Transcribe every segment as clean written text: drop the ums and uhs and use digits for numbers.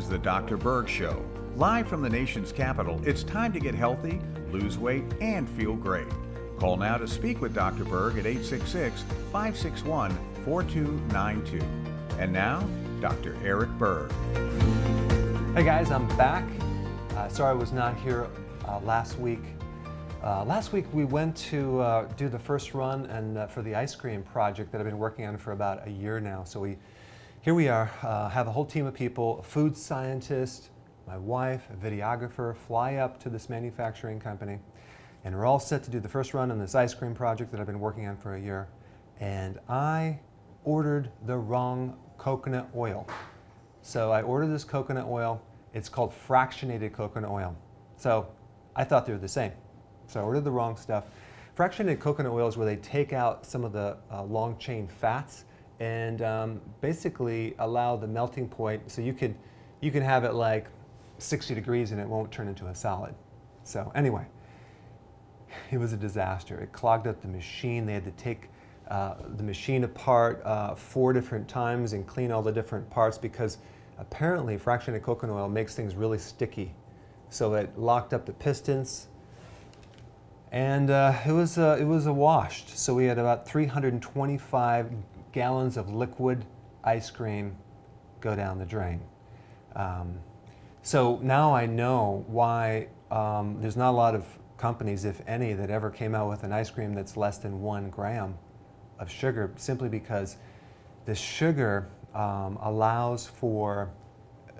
is the Dr. Berg Show. Live from the nation's capital, it's time to get healthy, lose weight, and feel great. Call now to speak with Dr. Berg at 866-561-4292. And now, Dr. Eric Berg. Hey guys, I'm back. Sorry I was not here last week. Last week we went to do the first run and for the ice cream project that I've been working on for about a year now. So here we are, have a whole team of people, a food scientist, my wife, a videographer, fly up to this manufacturing company, and we're all set to do the first run on this ice cream project that I've been working on for a year. And I ordered the wrong coconut oil. So I ordered this coconut oil. It's called fractionated coconut oil. So I thought they were the same. So I ordered the wrong stuff. Fractionated coconut oil is where they take out some of the long chain fats and basically allow the melting point, so you can have it like 60 degrees and it won't turn into a solid. So anyway, it was a disaster. It clogged up the machine. They had to take the machine apart 4 different times and clean all the different parts because apparently fractionated coconut oil makes things really sticky. So it locked up the pistons, and it was a wash. So we had about 325 gallons of liquid ice cream go down the drain. So now I know why there's not a lot of companies, if any, that ever came out with an ice cream that's less than 1 gram of sugar, simply because the sugar allows for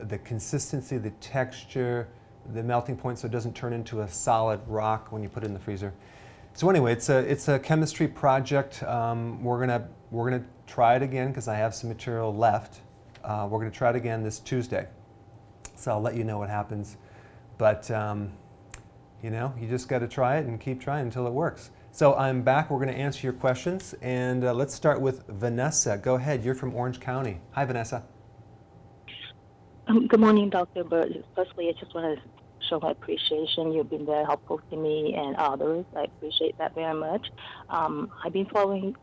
the consistency, the texture, the melting point, so it doesn't turn into a solid rock when you put it in the freezer. So anyway, it's a chemistry project. We're gonna try it again because I have some material left. We're gonna try it again this Tuesday. So I'll let you know what happens. But you know, you just got to try it and keep trying until it works. So I'm back. We're going to answer your questions, and let's start with Vanessa. Go ahead. You're from Orange County. Hi, Vanessa. Good morning, Dr. Berg. Firstly, I just want to show my appreciation. You've been very helpful to me and others. I appreciate that very much. I've been following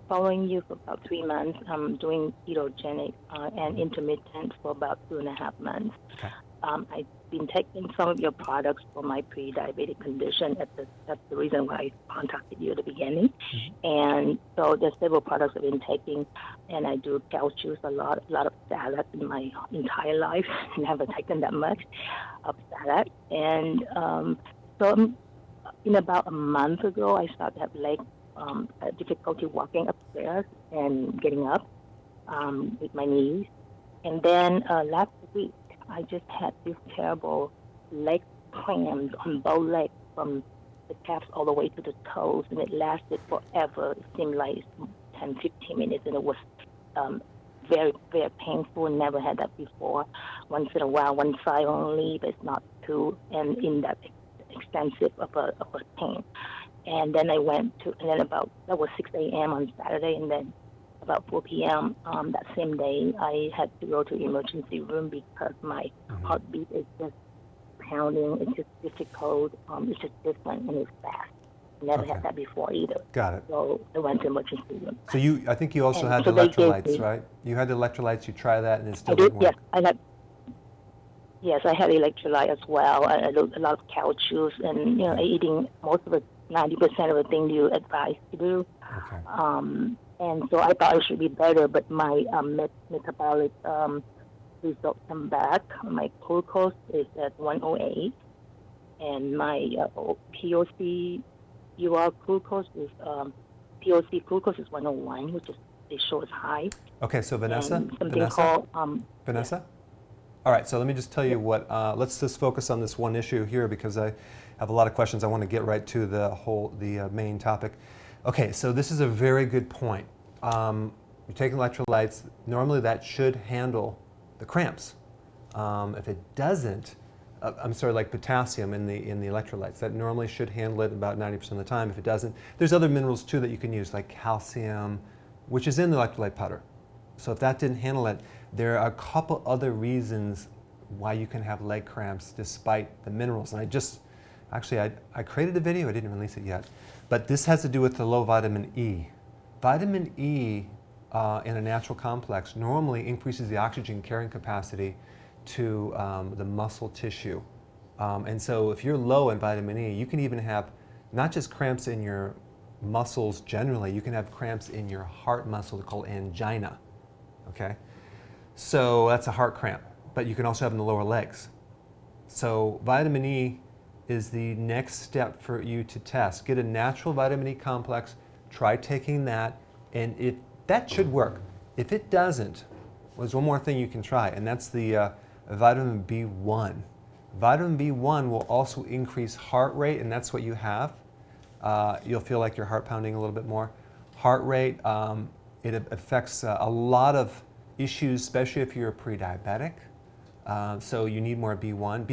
you for about 3 months. I'm doing ketogenic and intermittent for about 2.5 months. Okay. I've been taking some of your products for my pre-diabetic condition. That's the reason why I contacted you at the beginning. Mm-hmm. And so there's several products I've been taking, and I do cow juice a lot of salad in my entire life. Never taken that much of salad. And so in about a month ago, I started to have leg difficulty walking upstairs and getting up with my knees. And then last week, I just had this terrible leg cramps on both legs from the calves all the way to the toes, and it lasted forever. It seemed like 10, 15 minutes, and it was very, very painful. Never had that before. Once in a while, one side only, but it's not too, and in that extensive of a pain. And then I went to, and then that was 6 a.m. on Saturday, and then about 4 p.m. That same day, I had to go to the emergency room because my heartbeat is just pounding. It's just difficult. It's just different, and it's fast. Never had that before either. Got it. So I went to emergency room. So I think you also had the electrolytes, right? You had the electrolytes. You try that, and it still didn't work. Yes, I had electrolyte as well. A lot of cow juice, and eating most of it, 90% of the thing you advise to do. Okay. And so I thought it should be better, but my metabolic results come back. My glucose is at 108, and my POC glucose is 101, which is they show is high. Okay, so Vanessa. Vanessa. All right, so let me just tell you what. Let's just focus on this one issue here because I have a lot of questions. I want to get right to the main topic. Okay, so this is a very good point. You're taking electrolytes. Normally that should handle the cramps. If it doesn't, like potassium in the electrolytes, that normally should handle it about 90% of the time. If it doesn't, there's other minerals too that you can use, like calcium, which is in the electrolyte powder. So if that didn't handle it, there are a couple other reasons why you can have leg cramps despite the minerals. And I created a video, I didn't release it yet, but this has to do with the low vitamin E. Vitamin E in a natural complex normally increases the oxygen carrying capacity to the muscle tissue. And so if you're low in vitamin E, you can even have not just cramps in your muscles generally, you can have cramps in your heart muscle called angina, okay? So that's a heart cramp, but you can also have in the lower legs. So vitamin E is the next step for you to test. Get a natural vitamin E complex, try taking that, and if that should work. If it doesn't, there's one more thing you can try, and that's the vitamin B1. Vitamin B1 will also increase heart rate, and that's what you have. You'll feel like your heart pounding a little bit more. Heart rate, it affects a lot of issues, especially if you're a pre-diabetic. So you need more B1.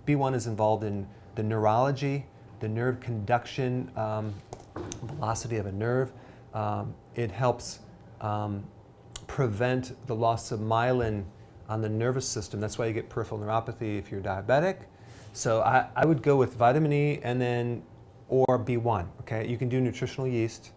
B1 is involved in the neurology, the nerve conduction, velocity of a nerve. It helps prevent the loss of myelin on the nervous system. That's why you get peripheral neuropathy if you're diabetic. So I would go with vitamin E and then or B1. Okay, you can do nutritional yeast,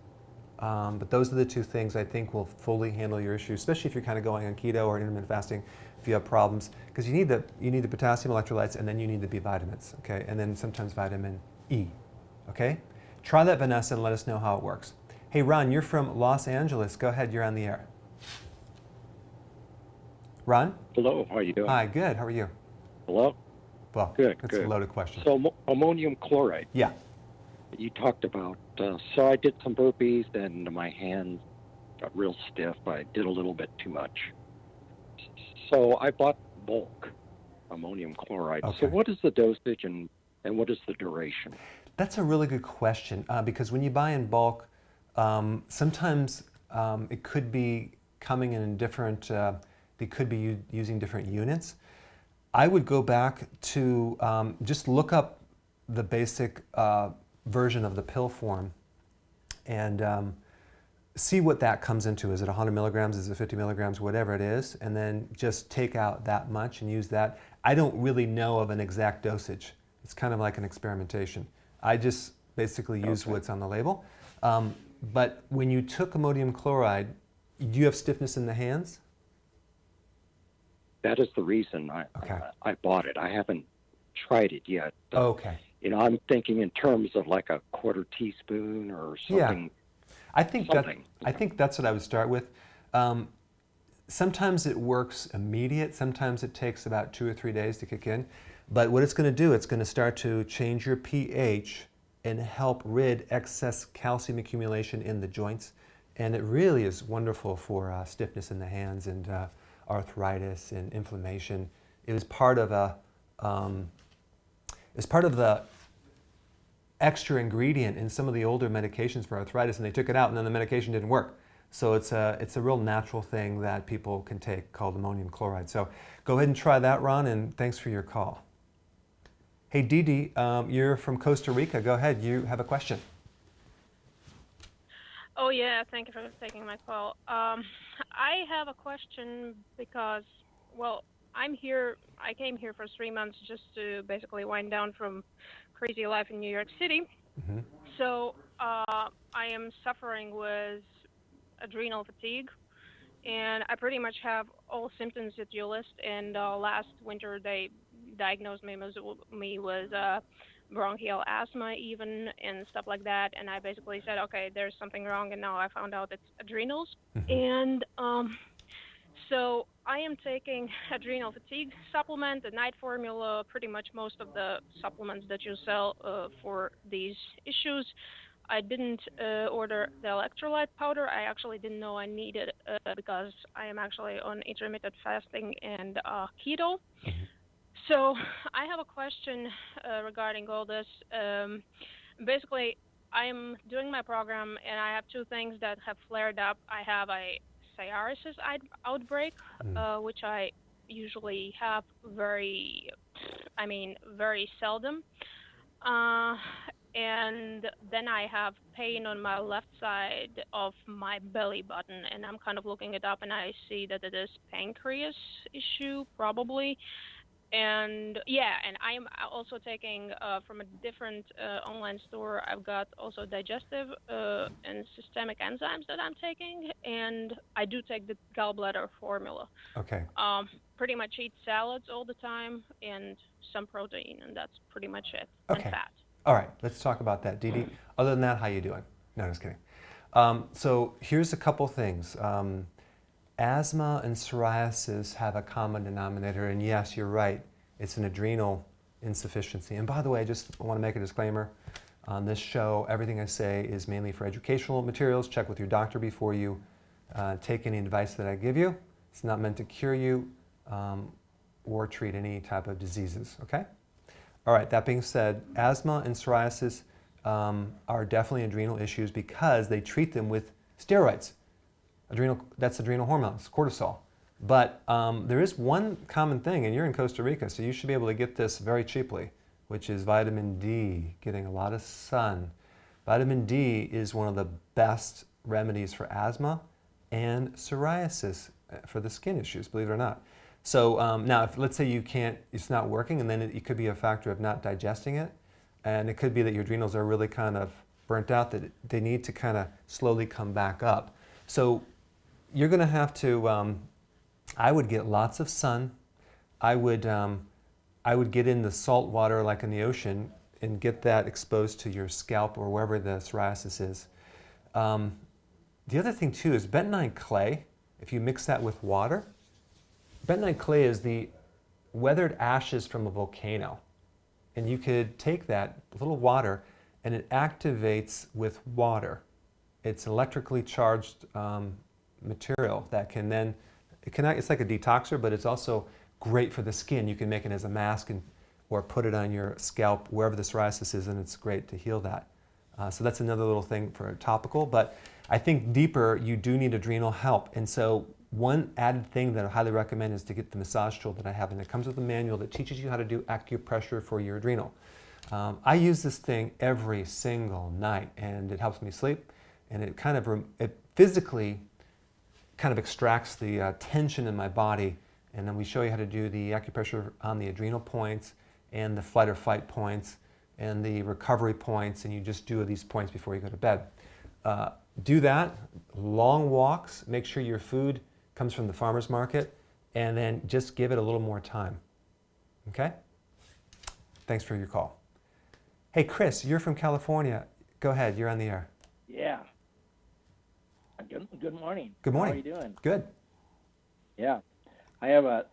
but those are the two things I think will fully handle your issues, especially if you're kind of going on keto or intermittent fasting. If you have problems, because you need the potassium electrolytes and then you need the B vitamins. Okay, and then sometimes vitamin E. Okay, try that, Vanessa, and let us know how it works. Hey, Ron, you're from Los Angeles. Go ahead, you're on the air. Ron? Hello, how are you doing? Hi, good. How are you? Hello? Well, Good, that's good. a loaded question. So ammonium chloride, Yeah. you talked about, so I did some burpees and my hands got real stiff. I did a little bit too much. So I bought bulk ammonium chloride. Okay. So what is the dosage and what is the duration? That's a really good question because when you buy in bulk, sometimes it could be coming in different, they could be using different units. I would go back to just look up the basic version of the pill form and see what that comes into. Is it 100 milligrams? Is it 50 milligrams? Whatever it is. And then just take out that much and use that. I don't really know of an exact dosage. It's kind of like an experimentation. I just basically use what's on the label. But when you took ammonium chloride, do you have stiffness in the hands? That is the reason I bought it. I haven't tried it yet. Okay. You know, I'm thinking in terms of like a quarter teaspoon or something. Yeah. I think that's what I would start with. Sometimes it works immediate. Sometimes it takes about 2 or 3 days to kick in. But what it's going to do, it's going to start to change your pH and help rid excess calcium accumulation in the joints. And it really is wonderful for stiffness in the hands and arthritis and inflammation. It was part of the extra ingredient in some of the older medications for arthritis, and they took it out, and then the medication didn't work. So it's a real natural thing that people can take called ammonium chloride. So go ahead and try that, Ron, and thanks for your call. Hey, Dee Dee, you're from Costa Rica. Go ahead. You have a question. Oh, yeah. Thank you for taking my call. I have a question because, well, I'm here. I came here for 3 months just to basically wind down from crazy life in New York City. Mm-hmm. So I am suffering with adrenal fatigue, and I pretty much have all symptoms that you list. And last winter, they diagnosed me with bronchial asthma even and stuff like that. And I basically said, okay, there's something wrong. And now I found out it's adrenals. Mm-hmm. And so I am taking adrenal fatigue supplement, the night formula, pretty much most of the supplements that you sell for these issues. I didn't order the electrolyte powder. I actually didn't know I needed because I am actually on intermittent fasting and keto. Mm-hmm. So I have a question regarding all this. Basically, I'm doing my program, and I have two things that have flared up. I have a psoriasis outbreak, which I usually have very seldom. And then I have pain on my left side of my belly button, and I'm kind of looking it up, and I see that it is pancreas issue, probably. And yeah, and I am also taking from a different online store. I've got also digestive and systemic enzymes that I'm taking, and I do take the gallbladder formula. Okay. pretty much eat salads all the time and some protein, and that's pretty much it. Okay. And fat. All right, let's talk about that. Dee Dee, other than that, how you doing? No, just kidding. So here's a couple things. Asthma and psoriasis have a common denominator, and yes, you're right, it's an adrenal insufficiency. And by the way, I just want to make a disclaimer. On this show, everything I say is mainly for educational materials. Check with your doctor before you take any advice that I give you. It's not meant to cure you or treat any type of diseases, okay? All right, that being said, asthma and psoriasis are definitely adrenal issues because they treat them with steroids. That's adrenal hormones, cortisol. But there is one common thing, and you're in Costa Rica, so you should be able to get this very cheaply, which is vitamin D, getting a lot of sun. Vitamin D is one of the best remedies for asthma and psoriasis for the skin issues, believe it or not. So now, if let's say you can't, it's not working, and then it could be a factor of not digesting it, and it could be that your adrenals are really kind of burnt out, that they need to kind of slowly come back up. So you're going to have to, I would get lots of sun. I would get in the salt water like in the ocean and get that exposed to your scalp or wherever the psoriasis is. The other thing too is bentonite clay. If you mix that with water, bentonite clay is the weathered ashes from a volcano. And you could take that little water and it activates with water. It's electrically charged material that can then, it's like a detoxer, but it's also great for the skin. You can make it as a mask or put it on your scalp wherever the psoriasis is, and it's great to heal that. So that's another little thing for topical, but I think deeper, you do need adrenal help. And so one added thing that I highly recommend is to get the massage tool that I have, and it comes with a manual that teaches you how to do acupressure for your adrenal. I use this thing every single night, and it helps me sleep, and it kind of, it physically kind of extracts the tension in my body, and then we show you how to do the acupressure on the adrenal points and the flight or fight points and the recovery points, and you just do these points before you go to bed. Do that, long walks, make sure your food comes from the farmer's market, and then just give it a little more time, okay? Thanks for your call. Hey, Chris, you're from California. Go ahead, you're on the air. Yeah. Good morning. Good morning. How are you doing? Good. Yeah. I have a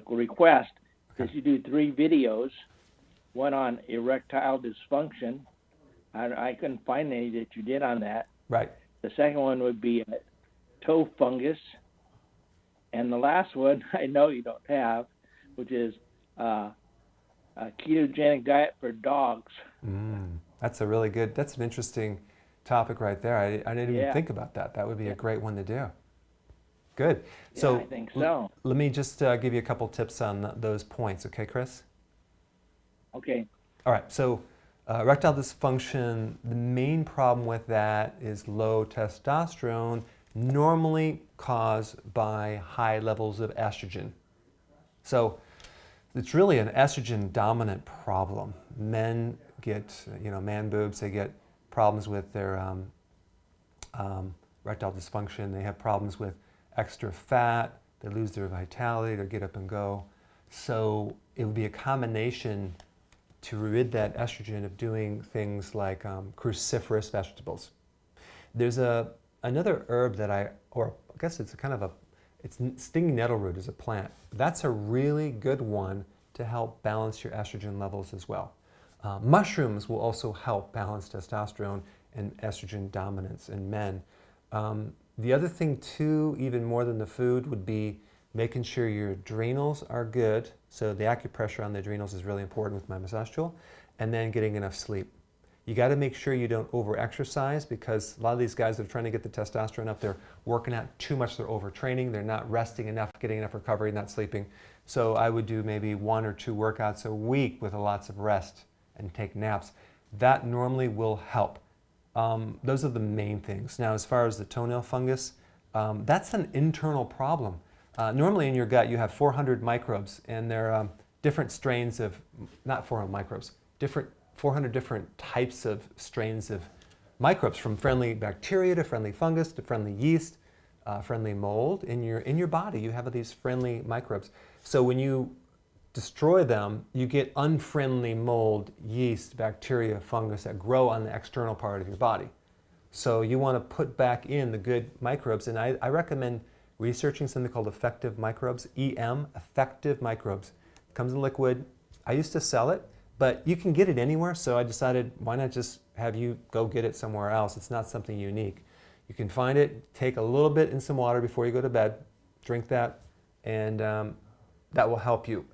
request that you do 3 videos, one on erectile dysfunction. I couldn't find any that you did on that. Right. The second one would be toe fungus. And the last one I know you don't have, which is a ketogenic diet for dogs. That's a really good, that's an interesting topic right there. I didn't even think about that. That would be a great one to do. Good. So I think so. Let me just give you a couple tips on those points, okay, Chris? Okay. All right, so erectile dysfunction, the main problem with that is low testosterone, normally caused by high levels of estrogen. So it's really an estrogen dominant problem. Men get, man boobs, they get problems with their erectile dysfunction. They have problems with extra fat. They lose their vitality, they get up and go. So it would be a combination to rid that estrogen of doing things like cruciferous vegetables. There's another herb that I guess it's it's stinging nettle root is a plant. That's a really good one to help balance your estrogen levels as well. Mushrooms will also help balance testosterone and estrogen dominance in men. The other thing too, even more than the food, would be making sure your adrenals are good. So the acupressure on the adrenals is really important with my massage tool, and then getting enough sleep. You got to make sure you don't over-exercise, because a lot of these guys that are trying to get the testosterone up, they're working out too much, they're overtraining, they're not resting enough, getting enough recovery, not sleeping. So I would do maybe 1 or 2 workouts a week with lots of rest and take naps. That normally will help. Those are the main things. Now, as far as the toenail fungus, that's an internal problem. Normally in your gut you have 400 microbes, and they're different strains of, not 400 microbes, 400 different types of strains of microbes, from friendly bacteria to friendly fungus to friendly yeast. friendly mold in your body. You have these friendly microbes. So when you destroy them, you get unfriendly mold, yeast, bacteria, fungus that grow on the external part of your body. So you want to put back in the good microbes, and I recommend researching something called effective microbes, EM, effective microbes. It comes in liquid. I used to sell it, but you can get it anywhere, so I decided why not just have you go get it somewhere else. It's not something unique. You can find it, take a little bit in some water before you go to bed, drink that, and that will help you.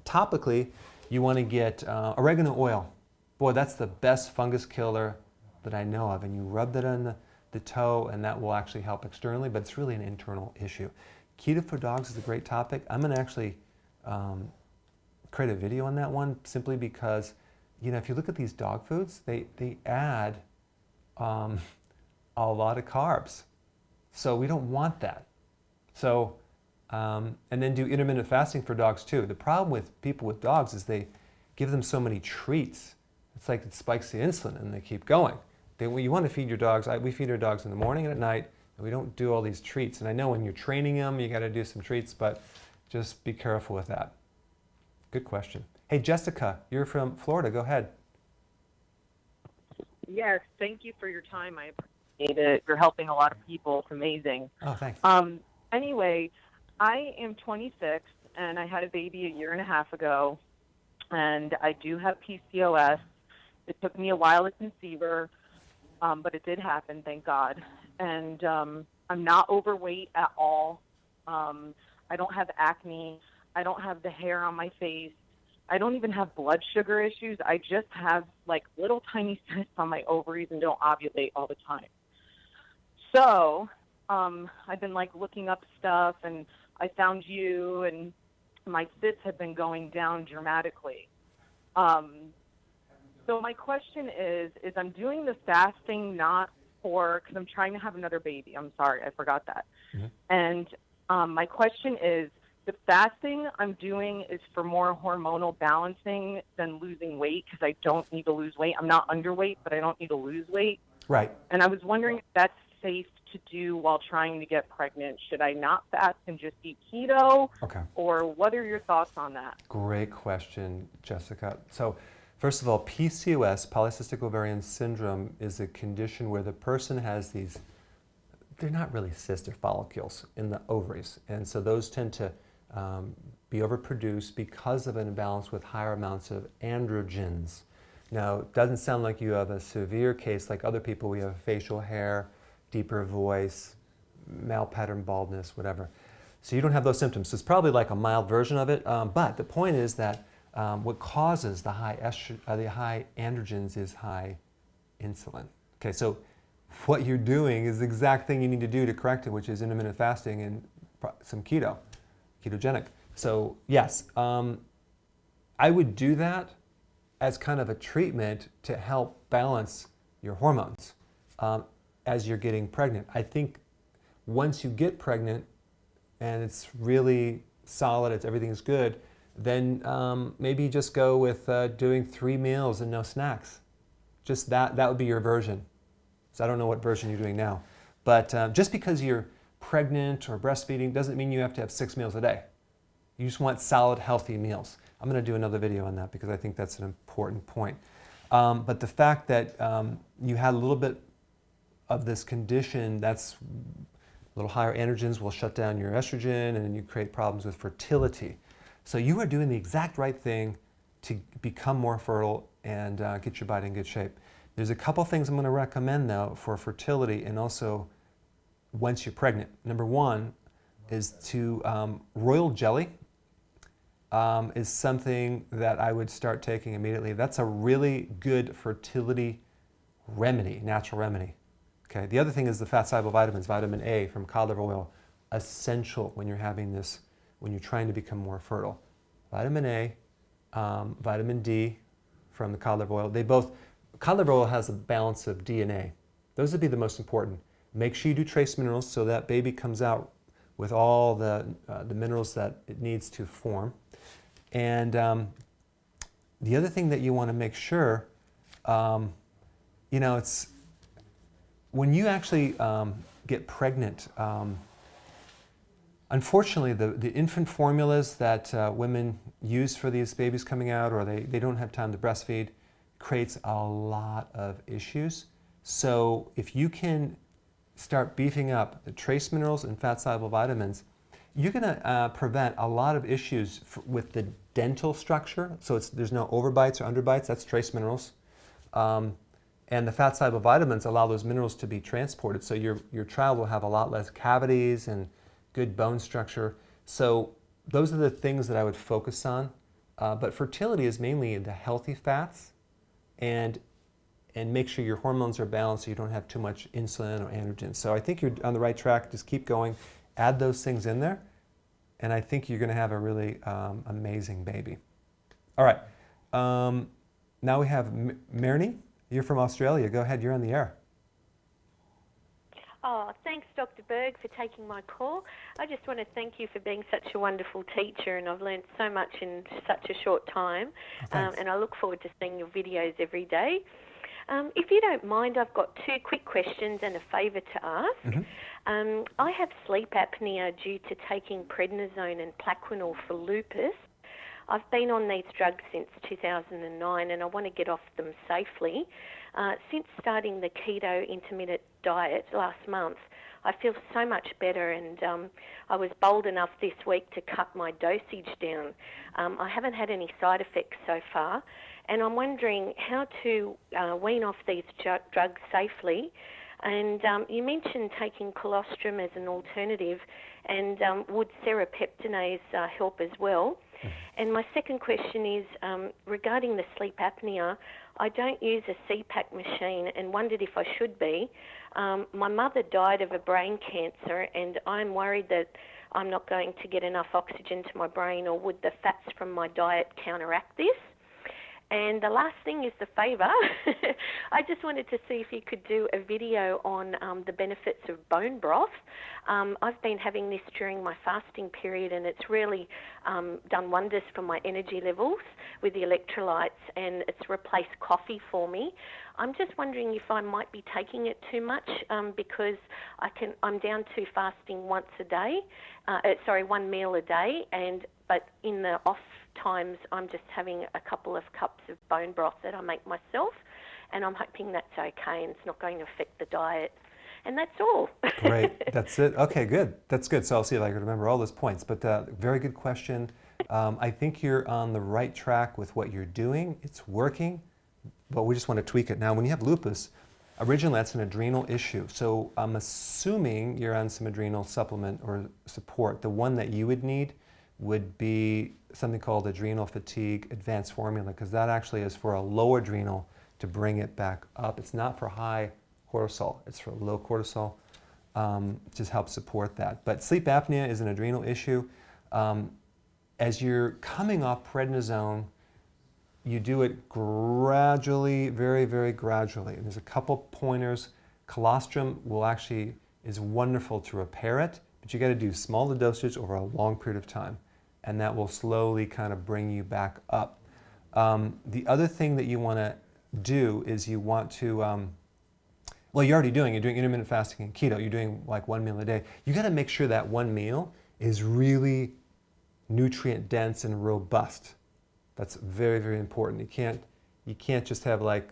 Topically, you want to get oregano oil. Boy, that's the best fungus killer that I know of, and you rub that on the toe, and that will actually help externally, but it's really an internal issue. Keto for dogs is a great topic. I'm going to actually create a video on that one, simply because, you know, if you look at these dog foods, they add a lot of carbs. So we don't want that. So, and then do intermittent fasting for dogs too. The problem with people with dogs is they give them so many treats. It's like it spikes the insulin and they keep going. You want to feed your dogs. We feed our dogs in the morning and at night, and we don't do all these treats. And I know when you're training them, you got to do some treats, but just be careful with that. Good question. Hey, Jessica, you're from Florida. Go ahead. Yes, thank you for your time. I appreciate it. You're helping a lot of people. It's amazing. Oh, thanks. Anyway, I am 26, and I had a baby a year and a half ago, and I do have PCOS. It took me a while to conceive her, but it did happen, thank God. And I'm not overweight at all. I don't have acne. I don't have the hair on my face. I don't even have blood sugar issues. I just have like little tiny cysts on my ovaries and don't ovulate all the time. So I've been like looking up stuff, and I found you, and my cysts have been going down dramatically. So my question is I'm doing the fasting not for, because I'm trying to have another baby. I'm sorry, I forgot that. Mm-hmm. And my question is, the fasting I'm doing is for more hormonal balancing than losing weight, because I don't need to lose weight. I'm not underweight, but I don't need to lose weight. Right. And I was wondering if that's safe to do while trying to get pregnant. Should I not fast and just eat keto? Okay. Or what are your thoughts on that? Great question, Jessica. So first of all, PCOS, polycystic ovarian syndrome, is a condition where the person has these, they're not really cysts, they're follicles in the ovaries. And so those tend to be overproduced because of an imbalance with higher amounts of androgens. Now, it doesn't sound like you have a severe case like other people. We have facial hair, deeper voice, male pattern baldness, whatever. So you don't have those symptoms. So it's probably like a mild version of it. But the point is that what causes the high androgens is high insulin. Okay, so what you're doing is the exact thing you need to do to correct it, which is intermittent fasting and some ketogenic. So yes, I would do that as kind of a treatment to help balance your hormones as you're getting pregnant. I think once you get pregnant and it's really solid, everything's good, then maybe just go with doing 3 meals and no snacks. Just that would be your version. So I don't know what version you're doing now. But just because you're pregnant or breastfeeding doesn't mean you have to have 6 meals a day. You just want solid, healthy meals. I'm going to do another video on that because I think that's an important point. But the fact that you had a little bit of this condition, that's a little higher androgens will shut down your estrogen, and then you create problems with fertility. So you are doing the exact right thing to become more fertile and get your body in good shape. There's a couple things I'm going to recommend though for fertility and also once you're pregnant. Number one is to royal jelly is something that I would start taking immediately. That's a really good fertility remedy, natural remedy. Okay. The other thing is the fat-soluble vitamins, vitamin A from cod liver oil, essential when you're having this, when you're trying to become more fertile. Vitamin A, vitamin D from the cod liver oil. Cod liver oil has a balance of DNA. Those would be the most important. Make sure you do trace minerals so that baby comes out with all the minerals that it needs to form. And the other thing that you want to make sure, it's when you actually get pregnant. Unfortunately, the infant formulas that women use for these babies coming out, or they don't have time to breastfeed, creates a lot of issues. So if you can start beefing up the trace minerals and fat-soluble vitamins, you're going to prevent a lot of issues with the dental structure. So there's no overbites or underbites. That's trace minerals. And the fat-soluble vitamins allow those minerals to be transported. So your child will have a lot less cavities and good bone structure. So those are the things that I would focus on. But fertility is mainly the healthy fats, and make sure your hormones are balanced so you don't have too much insulin or androgens. So I think you're on the right track. Just keep going. Add those things in there, and I think you're going to have a really amazing baby. All right. Now we have Marnie. You're from Australia. Go ahead. You're on the air. Oh, thanks, Dr. Berg, for taking my call. I just want to thank you for being such a wonderful teacher, and I've learned so much in such a short time. And I look forward to seeing your videos every day. If you don't mind, I've got 2 quick questions and a favour to ask. Mm-hmm. I have sleep apnea due to taking prednisone and Plaquenil for lupus. I've been on these drugs since 2009, and I want to get off them safely. Since starting the keto intermittent diet last month, I feel so much better, and I was bold enough this week to cut my dosage down. I haven't had any side effects so far, and I'm wondering how to wean off these drugs safely. And you mentioned taking colostrum as an alternative, and would serapeptinase help as well? And my second question is regarding the sleep apnea. I don't use a CPAP machine and wondered if I should be. My mother died of a brain cancer, and I'm worried that I'm not going to get enough oxygen to my brain, or would the fats from my diet counteract this? And the last thing is the favour. I just wanted to see if you could do a video on the benefits of bone broth. I've been having this during my fasting period, and it's really done wonders for my energy levels with the electrolytes, and it's replaced coffee for me. I'm just wondering if I might be taking it too much because I'm down to fasting one meal a day, but in the off times I'm just having a couple of cups of bone broth that I make myself, and I'm hoping that's okay and it's not going to affect the diet. And that's all. Great. That's it. Okay, good. That's good. So I'll see if I can remember all those points. But very good question. I think you're on the right track with what you're doing. It's working, but we just want to tweak it. Now, when you have lupus, originally that's an adrenal issue. So I'm assuming you're on some adrenal supplement or support. The one that you would need would be something called Adrenal Fatigue Advanced Formula, because that actually is for a low adrenal to bring it back up. It's not for high cortisol, it's for low cortisol, just help support that. But sleep apnea is an adrenal issue. As you're coming off prednisone, you do it gradually, very, very gradually. And there's a couple pointers. Colostrum is wonderful to repair it, but you got to do small dosage over a long period of time, and that will slowly kind of bring you back up. The other thing that you want to do is you want to, you're doing intermittent fasting and keto. You're doing like 1 meal a day. You got to make sure that one meal is really nutrient dense and robust. That's very, very important. You can't just have like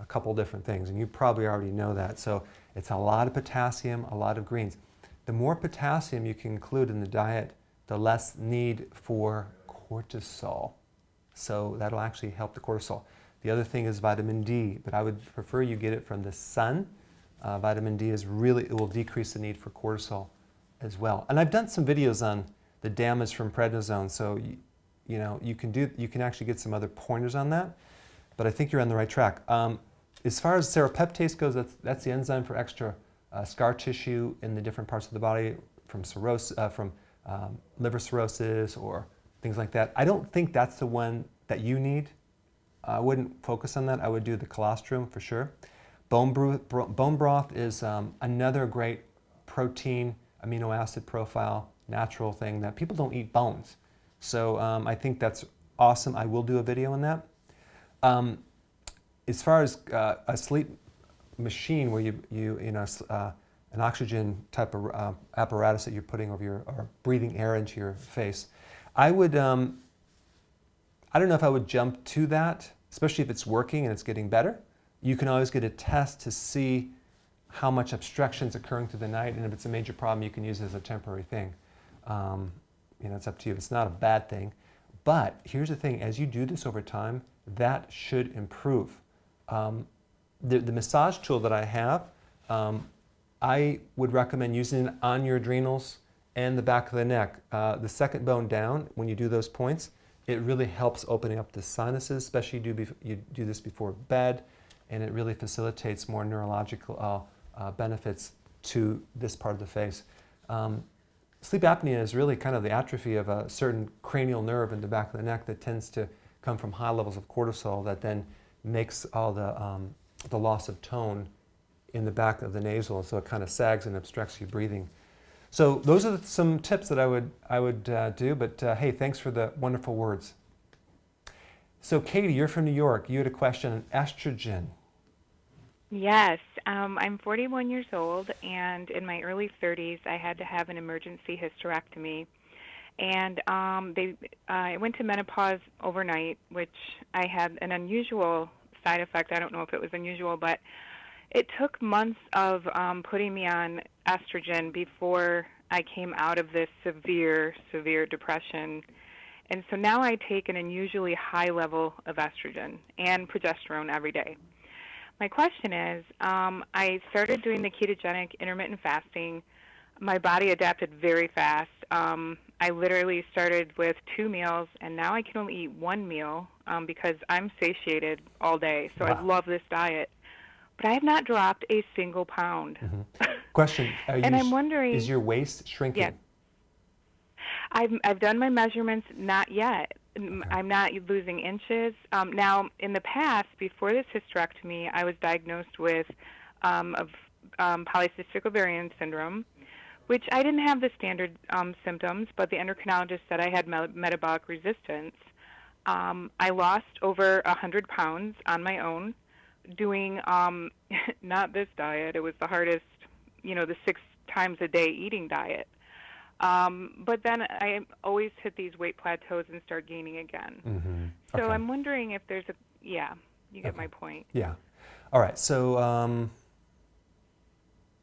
a couple different things, and you probably already know that. So it's a lot of potassium, a lot of greens. The more potassium you can include in the diet, the less need for cortisol. So that'll actually help the cortisol. The other thing is vitamin D, but I would prefer you get it from the sun. Vitamin D it will decrease the need for cortisol as well. And I've done some videos on the damage from prednisone, so you can actually get some other pointers on that, but I think you're on the right track. As far as serapeptase goes, that's the enzyme for extra scar tissue in the different parts of the body from cirrhosis, from liver cirrhosis or things like that. I don't think that's the one that you need. I wouldn't focus on that. I would do the colostrum for sure. Bone broth is another great protein, amino acid profile, natural thing that people don't eat bones. So I think that's awesome. I will do a video on that. As far as a sleep machine where an oxygen type of apparatus that you're putting over your, or breathing air into your face. I would, I don't know if I would jump to that, especially if it's working and it's getting better. You can always get a test to see how much obstruction is occurring through the night, and if it's a major problem, you can use it as a temporary thing. You know, it's up to you. It's not a bad thing. But here's the thing, as you do this over time, that should improve. The massage tool that I have, I would recommend using it on your adrenals and the back of the neck. The second bone down, when you do those points, it really helps opening up the sinuses, especially you do this before bed, and it really facilitates more neurological benefits to this part of the face. Sleep apnea is really kind of the atrophy of a certain cranial nerve in the back of the neck that tends to come from high levels of cortisol that then makes all the loss of tone in the back of the nasal, so it kind of sags and obstructs your breathing. So those are some tips that I would do, but hey, thanks for the wonderful words. So Katie, you're from New York. You had a question on estrogen. Yes, I'm 41 years old, and in my early 30s, I had to have an emergency hysterectomy. And I went to menopause overnight, which I had an unusual side effect. I don't know if it was unusual, but it took months of putting me on estrogen before I came out of this severe, severe depression. And so now I take an unusually high level of estrogen and progesterone every day. My question is, I started doing the ketogenic intermittent fasting. My body adapted very fast. I literally started with 2 meals, and now I can only eat 1 meal because I'm satiated all day. So Wow. I love this diet. But I have not dropped a single pound. Mm-hmm. Question, and I'm wondering, is your waist shrinking? Yeah. I've done my measurements, not yet. Okay. I'm not losing inches. Now, in the past, before this hysterectomy, I was diagnosed with polycystic ovarian syndrome, which I didn't have the standard symptoms, but the endocrinologist said I had metabolic resistance. I lost over 100 pounds on my own doing not this diet. It was the hardest, the 6 times a day eating diet. But then I always hit these weight plateaus and start gaining again. Mm-hmm. So Okay. I'm wondering if there's you get my point. Yeah. All right, so a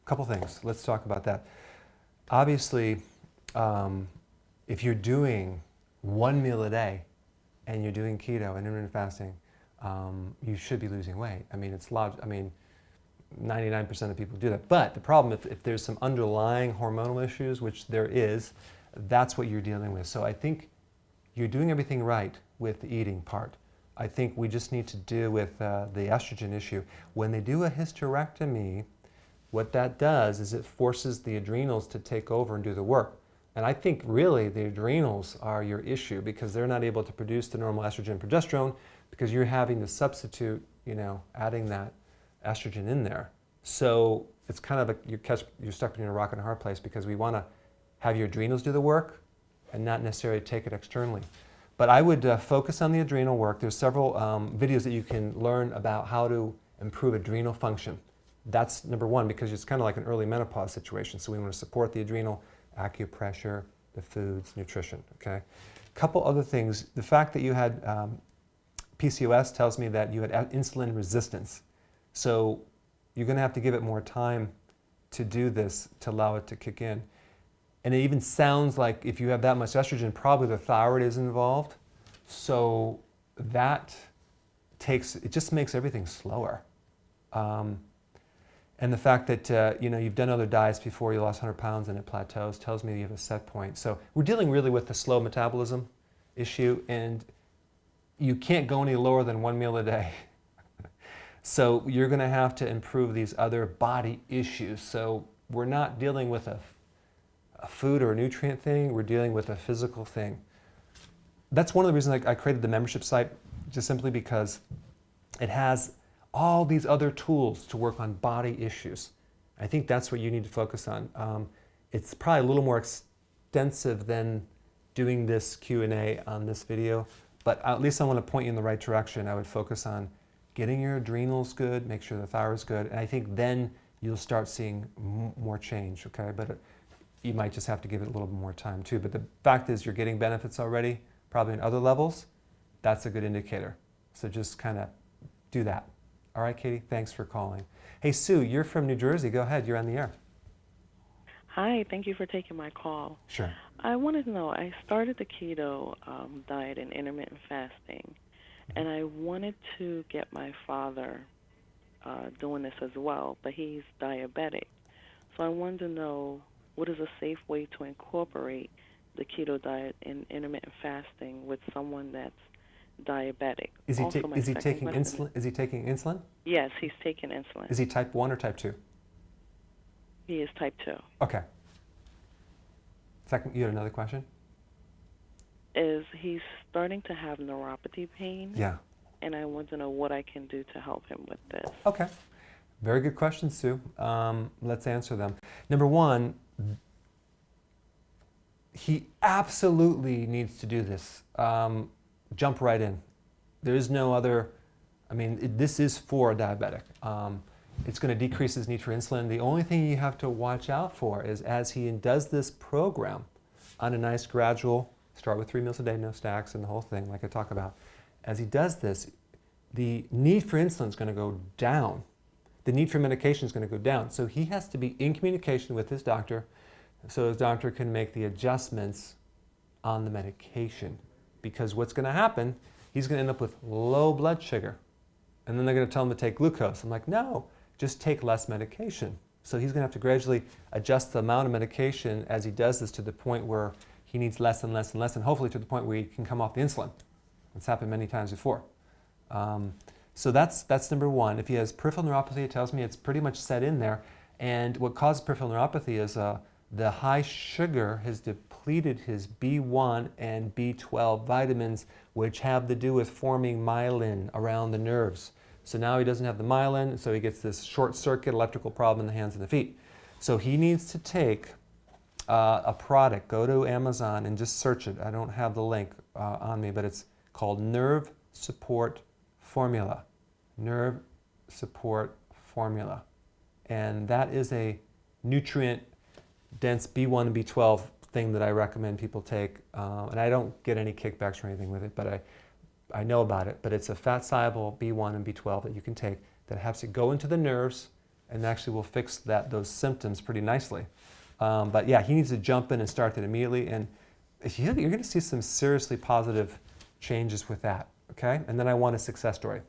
couple things. Let's talk about that. Obviously, if you're doing 1 meal a day and you're doing keto and intermittent fasting, you should be losing weight. I mean, it's 99% of people do that. But the problem, if there's some underlying hormonal issues, which there is, that's what you're dealing with. So I think you're doing everything right with the eating part. I think we just need to deal with the estrogen issue. When they do a hysterectomy, what that does is it forces the adrenals to take over and do the work. And I think really the adrenals are your issue because they're not able to produce the normal estrogen and progesterone because you're having to substitute, adding that estrogen in there. So it's kind of you're stuck between a rock and a hard place because we want to have your adrenals do the work and not necessarily take it externally. But I would focus on the adrenal work. There's several videos that you can learn about how to improve adrenal function. That's number one because it's kind of like an early menopause situation. So we want to support the adrenal, acupressure, the foods, nutrition, okay? Couple other things. The fact that you had PCOS tells me that you had insulin resistance. So you're going to have to give it more time to do this to allow it to kick in. And it even sounds like if you have that much estrogen, probably the thyroid is involved. So that it just makes everything slower. And the fact that you've done other diets before, you lost 100 pounds and it plateaus, tells me you have a set point. So we're dealing really with the slow metabolism issue, and you can't go any lower than 1 meal a day. So you're going to have to improve these other body issues. So we're not dealing with a food or a nutrient thing, we're dealing with a physical thing. That's one of the reasons I created the membership site, just simply because it has all these other tools to work on body issues. I think that's what you need to focus on. It's probably a little more extensive than doing this Q&A on this video, but at least I want to point you in the right direction. I would focus on getting your adrenals good, make sure the thyroid's good, and I think then you'll start seeing more change, okay? But you might just have to give it a little bit more time too. But the fact is you're getting benefits already, probably in other levels. That's a good indicator. So just kind of do that. All right, Katie, thanks for calling. Hey, Sue, you're from New Jersey. Go ahead, you're on the air. Hi, thank you for taking my call. Sure. I wanted to know, I started the keto diet and intermittent fasting, and I wanted to get my father doing this as well, but he's diabetic. So I wanted to know, what is a safe way to incorporate the keto diet and intermittent fasting with someone that's diabetic? Is he taking insulin? Is he taking insulin? Yes, he's taking insulin. Is he type 1 or type 2? He is type 2. Okay. Second, you had another question? He's starting to have neuropathy pain. Yeah. And I want to know what I can do to help him with this. Okay. Very good questions, Sue. Let's answer them. Number one, he absolutely needs to do this. Jump right in. There is no other, this is for a diabetic. It's going to decrease his need for insulin. The only thing you have to watch out for is as he does this program on a nice gradual, start with 3 meals a day, no stacks, and the whole thing like I talk about. As he does this, the need for insulin is going to go down. The need for medication is going to go down. So he has to be in communication with his doctor so his doctor can make the adjustments on the medication. Because what's going to happen, he's going to end up with low blood sugar. And then they're going to tell him to take glucose. I'm like, no, just take less medication. So he's going to have to gradually adjust the amount of medication as he does this to the point where he needs less and less and less, and hopefully to the point where he can come off the insulin. It's happened many times before. So that's number one. If he has peripheral neuropathy, it tells me it's pretty much set in there. And what causes peripheral neuropathy is the high sugar has depleted his B1 and B12 vitamins, which have to do with forming myelin around the nerves. So now he doesn't have the myelin, so he gets this short circuit electrical problem in the hands and the feet. So he needs to take a product. Go to Amazon and just search it. I don't have the link on me, but it's called Nerve Support Formula. Nerve Support Formula. And that is a nutrient-dense B1 and B12 thing that I recommend people take. And I don't get any kickbacks or anything with it, but I know about it. But it's a fat-soluble B1 and B12 that you can take that helps it go into the nerves and actually will fix those symptoms pretty nicely. But yeah, he needs to jump in and start that immediately. And you're going to see some seriously positive changes with that, okay? And then I want a success story.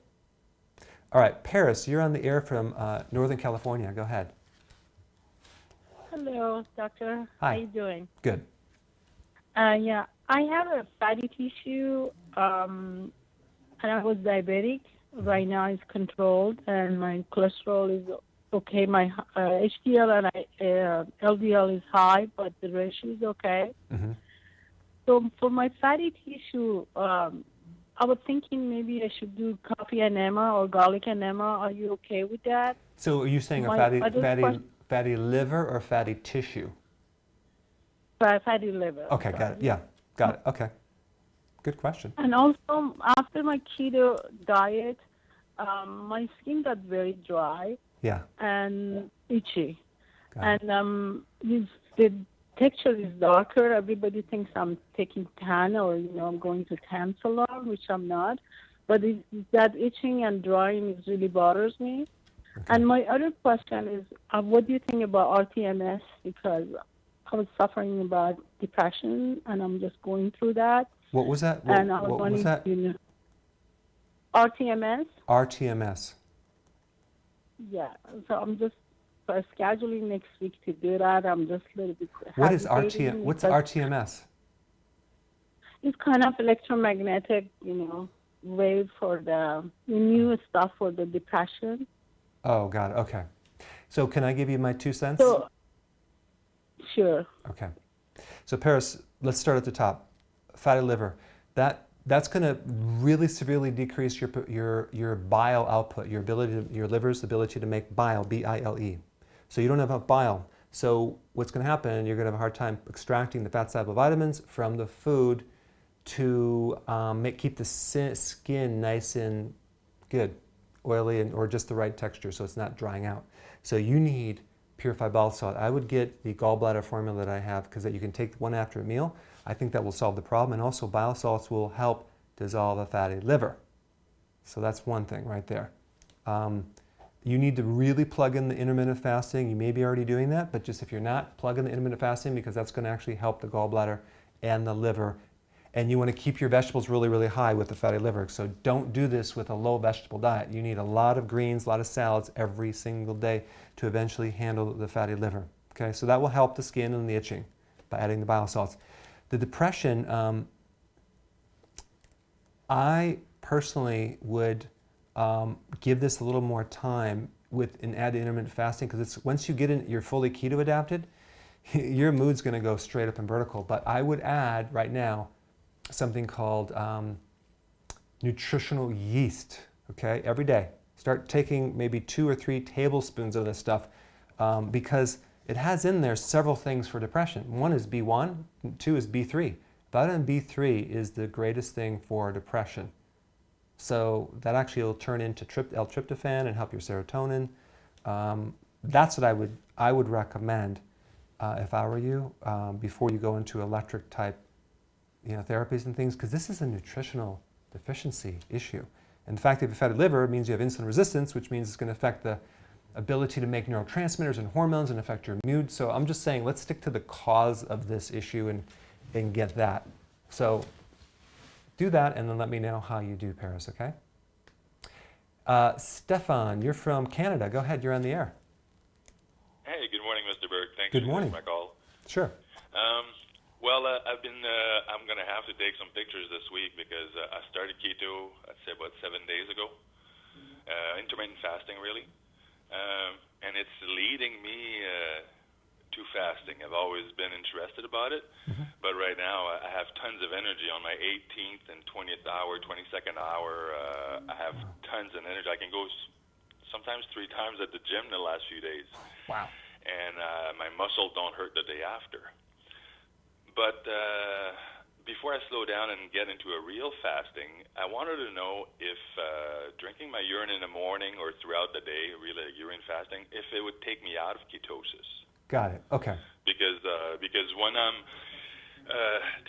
All right, Paris, you're on the air from Northern California. Go ahead. Hello, doctor. Hi. How you doing? Good. Yeah, I have a fatty tissue, and I was diabetic. Right now it's controlled, and my cholesterol is okay. My HDL and LDL is high, but the ratio is okay. Mm-hmm. So for my fatty tissue, I was thinking maybe I should do coffee enema or garlic enema. Are you okay with that? So are you saying fatty liver or fatty tissue? Fatty liver. Okay, got it. Yeah, got it. Okay. Good question. And also, after my keto diet, my skin got very dry. Yeah. And itchy. And the texture is darker. Everybody thinks I'm taking tan or, I'm going to tan salon, which I'm not. But that itching and drying really bothers me. Okay. And my other question is, what do you think about RTMS? Because I was suffering about depression, and I'm just going through that. What was that? What was that? RTMS. RTMS. Yeah. So I'm just scheduling next week to do that. I'm just a little bit. What is RTMS? What's RTMS? It's kind of electromagnetic, wave for the new stuff for the depression. Oh, got it. Okay. So can I give you my 2 cents? So, sure. Okay. So Paris, let's start at the top. Fatty liver. That's going to really severely decrease your bile output, your liver's ability to make bile, B-I-L-E. So you don't have enough bile. So what's going to happen, you're going to have a hard time extracting the fat-soluble vitamins from the food to keep the skin nice and good. oily or just the right texture so it's not drying out. So you need purified bile salt. I would get the gallbladder formula that I have because you can take one after a meal. I think that will solve the problem. And also bile salts will help dissolve a fatty liver. So that's one thing right there. You need to really plug in the intermittent fasting. You may be already doing that, but just if you're not, plug in the intermittent fasting because that's going to actually help the gallbladder and the liver. And you want to keep your vegetables really, really high with the fatty liver. So don't do this with a low vegetable diet. You need a lot of greens, a lot of salads every single day to eventually handle the fatty liver. Okay, so that will help the skin and the itching by adding the bile salts. The depression, I personally would give this a little more time and add intermittent fasting because it's once you get in, you're fully keto adapted, your mood's going to go straight up and vertical. But I would add right now something called nutritional yeast. Okay, every day. Start taking maybe 2 or 3 tablespoons of this stuff because it has in there several things for depression. One is B1, 2 is B3. Vitamin B3 is the greatest thing for depression. So that actually will turn into L-tryptophan and help your serotonin. That's what I would recommend if I were you before you go into electric type therapies and things, because this is a nutritional deficiency issue. In fact, if you have fatty liver, it means you have insulin resistance, which means it's going to affect the ability to make neurotransmitters and hormones and affect your mood. So I'm just saying, let's stick to the cause of this issue and get that. So do that and then let me know how you do, Paris, okay? Stefan, you're from Canada. Go ahead, you're on the air. Hey, good morning, Mr. Berg. Thanks Good for morning. taking my call. Sure. I'm going to have to take some pictures this week because I started keto, I'd say about 7 days ago. Intermittent fasting, really. And it's leading me to fasting. I've always been interested about it, but right now I have tons of energy on my 18th and 20th hour, 22nd hour. I have tons of energy. I can go sometimes 3 times at the gym the last few days. Wow. And my muscles don't hurt the day after. But before I slow down and get into a real fasting, I wanted to know if drinking my urine in the morning or throughout the day, really urine fasting, if it would take me out of ketosis. Got it. Okay. Because when I'm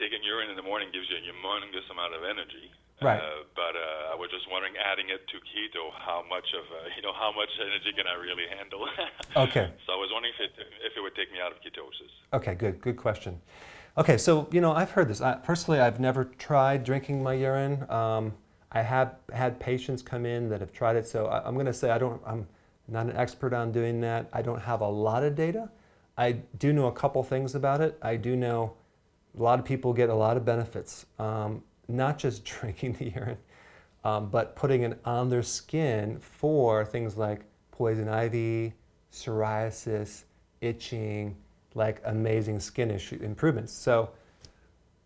taking urine in the morning gives you a humongous amount of energy. Right. But I was just wondering, adding it to keto, how much energy can I really handle? Okay. So I was wondering if it would take me out of ketosis. Okay, good question. Okay, so I've heard this. Personally, I've never tried drinking my urine. I have had patients come in that have tried it, so I'm going to say I'm not an expert on doing that. I don't have a lot of data. I do know a couple things about it. I do know a lot of people get a lot of benefits, not just drinking the urine, but putting it on their skin for things like poison ivy, psoriasis, itching, like amazing skin issue improvements. So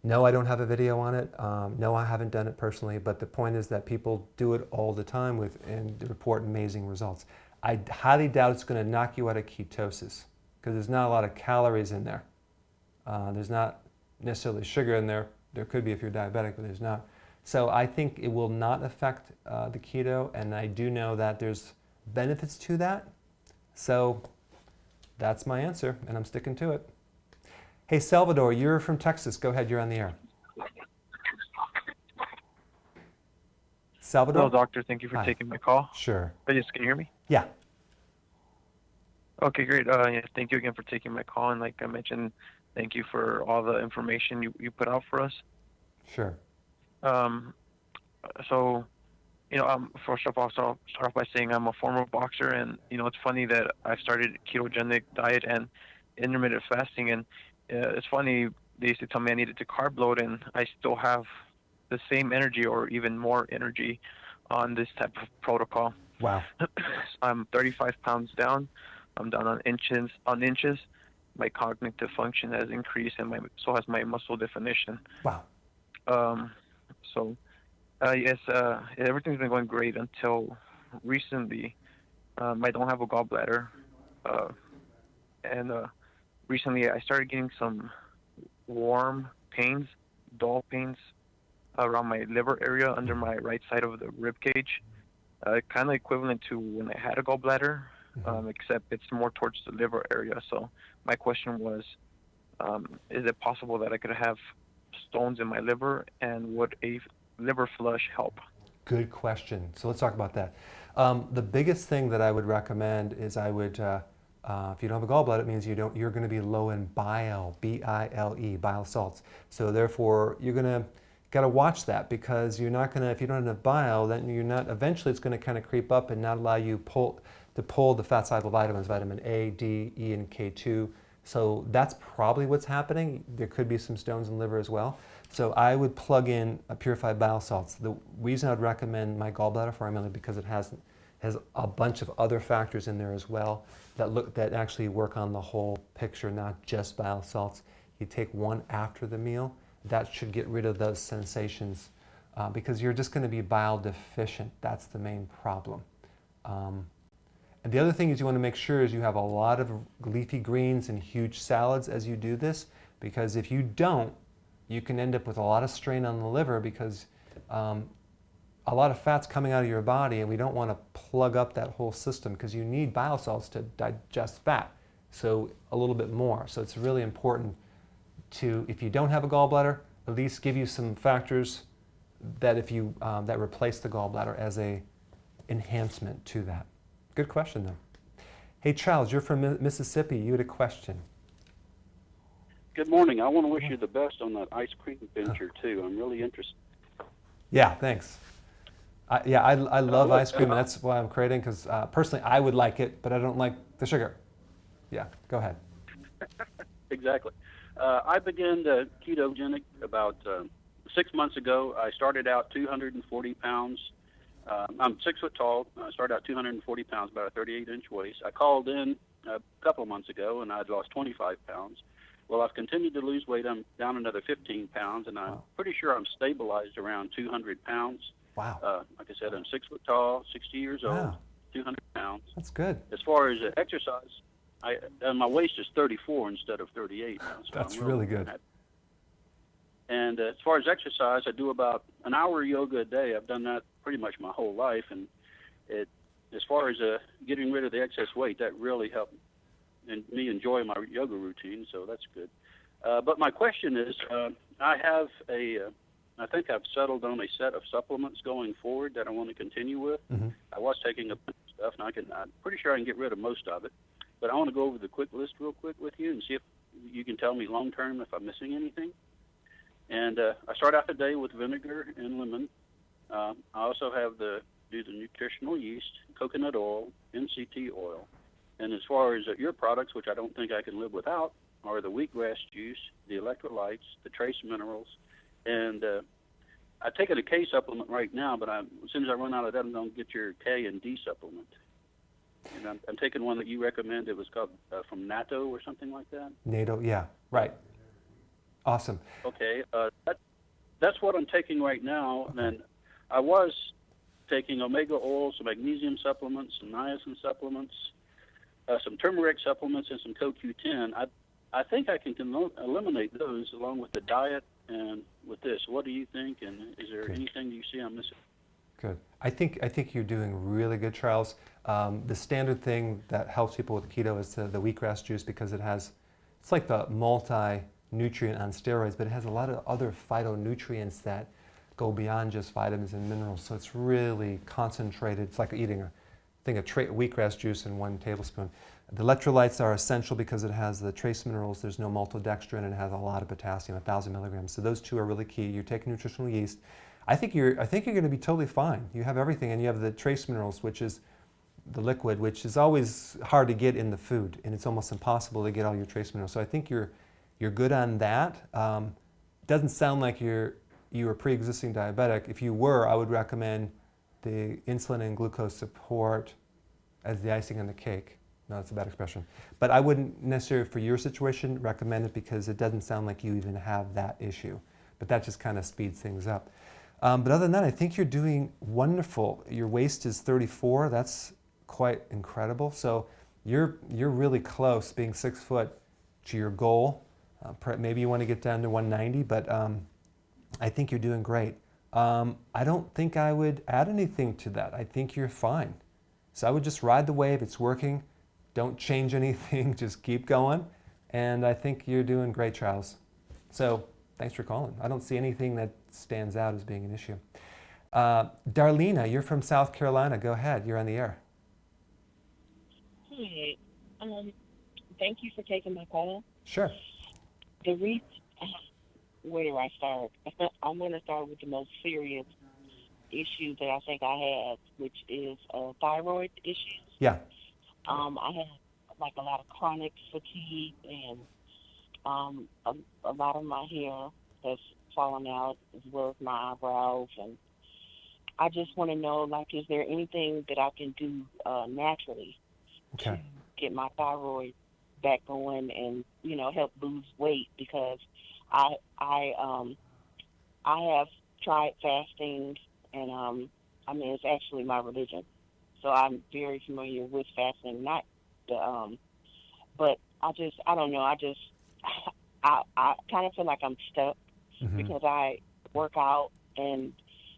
no, I don't have a video on it. No, I haven't done it personally, but the point is that people do it all the time and report amazing results. I highly doubt it's going to knock you out of ketosis because there's not a lot of calories in there. There's not necessarily sugar in there. There could be if you're diabetic, but there's not. So I think it will not affect the keto, and I do know that there's benefits to that. So that's my answer, and I'm sticking to it. Hey, Salvador, you're from Texas. Go ahead, you're on the air. Salvador? Hello, doctor. Thank you for taking my call. Sure. Can you hear me? Yeah. Okay, great. Thank you again for taking my call. And like I mentioned, thank you for all the information you put out for us. Sure. First off, I'll start off by saying I'm a former boxer, and it's funny that I started a ketogenic diet and intermittent fasting, and it's funny, they used to tell me I needed to carb load, and I still have the same energy or even more energy on this type of protocol. Wow. I'm 35 pounds down. I'm down on inches. My cognitive function has increased, and so has my muscle definition. Wow. Yes, everything's been going great until recently. I don't have a gallbladder, and recently I started getting some warm pains, dull pains around my liver area under my right side of the rib cage. kind of equivalent to when I had a gallbladder, except it's more towards the liver area. So my question was, is it possible that I could have stones in my liver, and would a liver flush help? Good question. So let's talk about that. The biggest thing that I would recommend is I would, if you don't have a gallbladder, it means you're going to be low in bile, B-I-L-E, bile salts. So therefore, you're going to got to watch that, because you're not going to, if you don't have enough bile, then you're not, eventually it's going to kind of creep up and not allow you to pull the fat soluble vitamins, vitamin A, D, E, and K2. So that's probably what's happening. There could be some stones in the liver as well. So I would plug in a purified bile salts. The reason I'd recommend my gallbladder formula, because it has a bunch of other factors in there as well that actually work on the whole picture, not just bile salts. You take one after the meal. That should get rid of those sensations, because you're just going to be bile deficient. That's the main problem. And the other thing is you want to make sure is you have a lot of leafy greens and huge salads as you do this, because if you don't, you can end up with a lot of strain on the liver, because a lot of fat's coming out of your body, and we don't want to plug up that whole system, because you need bile salts to digest fat, so a little bit more. So it's really important to, if you don't have a gallbladder, at least give you some factors that if you that replace the gallbladder as a enhancement to that. Good question though. Hey Charles, you're from Mississippi. You had a question. Good morning. I want to wish you the best on that ice cream venture too. I'm really interested. Yeah, thanks. I love ice cream, and that's why I'm creating, because personally I would like it, but I don't like the sugar. Yeah, go ahead. Exactly. I began the ketogenic about 6 months ago. I started out 240 pounds. I'm 6 foot tall. I started out 240 pounds, about a 38-inch waist. I called in a couple of months ago, and I'd lost 25 pounds. Well, I've continued to lose weight. I'm down another 15 pounds, and I'm pretty sure I'm stabilized around 200 pounds. Wow. Like I said, I'm 6 foot tall, 60 years old, 200 pounds. That's good. As far as exercise, my waist is 34 instead of 38 now. So that's really good. And as far as exercise, I do about an hour of yoga a day. I've done that pretty much my whole life, and as far as getting rid of the excess weight, that really helped me enjoy my yoga routine. So that's good. But my question is, I think I've settled on a set of supplements going forward that I want to continue with. Mm-hmm. I was taking a bunch of stuff, and I'm pretty sure I can get rid of most of it. But I want to go over the quick list real quick with you and see if you can tell me long term if I'm missing anything. And I start out the day with vinegar and lemon. I also have do the nutritional yeast, coconut oil, MCT oil. And as far as your products, which I don't think I can live without, are the wheatgrass juice, the electrolytes, the trace minerals. And I'm taking a K supplement right now, but as soon as I run out of that, I'm going to get your K and D supplement. And I'm taking one that you recommend. It was called from NATO or something like that. NATO, yeah, right. Awesome. Okay, that's what I'm taking right now. Okay. And I was taking omega oil, some magnesium supplements, some niacin supplements, some turmeric supplements, and some CoQ10. I think I can eliminate those along with the diet and with this. What do you think? And is there anything you see I'm missing? Good. I think you're doing really good, Charles. The standard thing that helps people with keto is the wheatgrass juice, because it's like the multi-nutrient on steroids, but it has a lot of other phytonutrients that go beyond just vitamins and minerals. So it's really concentrated. It's like eating a thing of wheatgrass juice in 1 tablespoon. The electrolytes are essential because it has the trace minerals. There's no maltodextrin, and it has a lot of potassium, 1,000 milligrams. So those two are really key. You're taking nutritional yeast. I think you're going to be totally fine. You have everything, and you have the trace minerals, which is the liquid, which is always hard to get in the food, and it's almost impossible to get all your trace minerals. So I think you're good on that. Doesn't sound like you're a pre-existing diabetic. If you were, I would recommend the insulin and glucose support as the icing on the cake. No, that's a bad expression. But I wouldn't necessarily, for your situation, recommend it, because it doesn't sound like you even have that issue. But that just kind of speeds things up. But other than that, I think you're doing wonderful. Your waist is 34. That's quite incredible. So you're really close, being 6 foot, to your goal. Maybe you want to get down to 190, but I think you're doing great. I don't think I would add anything to that. I think you're fine. So I would just ride the wave. It's working. Don't change anything. Just keep going. And I think you're doing great, Charles. So thanks for calling. I don't see anything that stands out as being an issue. Darlena, you're from South Carolina. Go ahead. You're on the air. Hi. Thank you for taking my call. Sure. The reason, where do I start? I'm going to start with the most serious issue that I think I have, which is thyroid issues. Yeah. I have like a lot of chronic fatigue and a lot of my hair has fallen out as well as my eyebrows, and I just want to know, like, is there anything that I can do naturally to get my thyroid back going and, you know, help lose weight? Because I have tried fasting, and I mean, it's actually my religion, so I'm very familiar with fasting. Not the but I don't know. I kind of feel like I'm stuck because I work out and,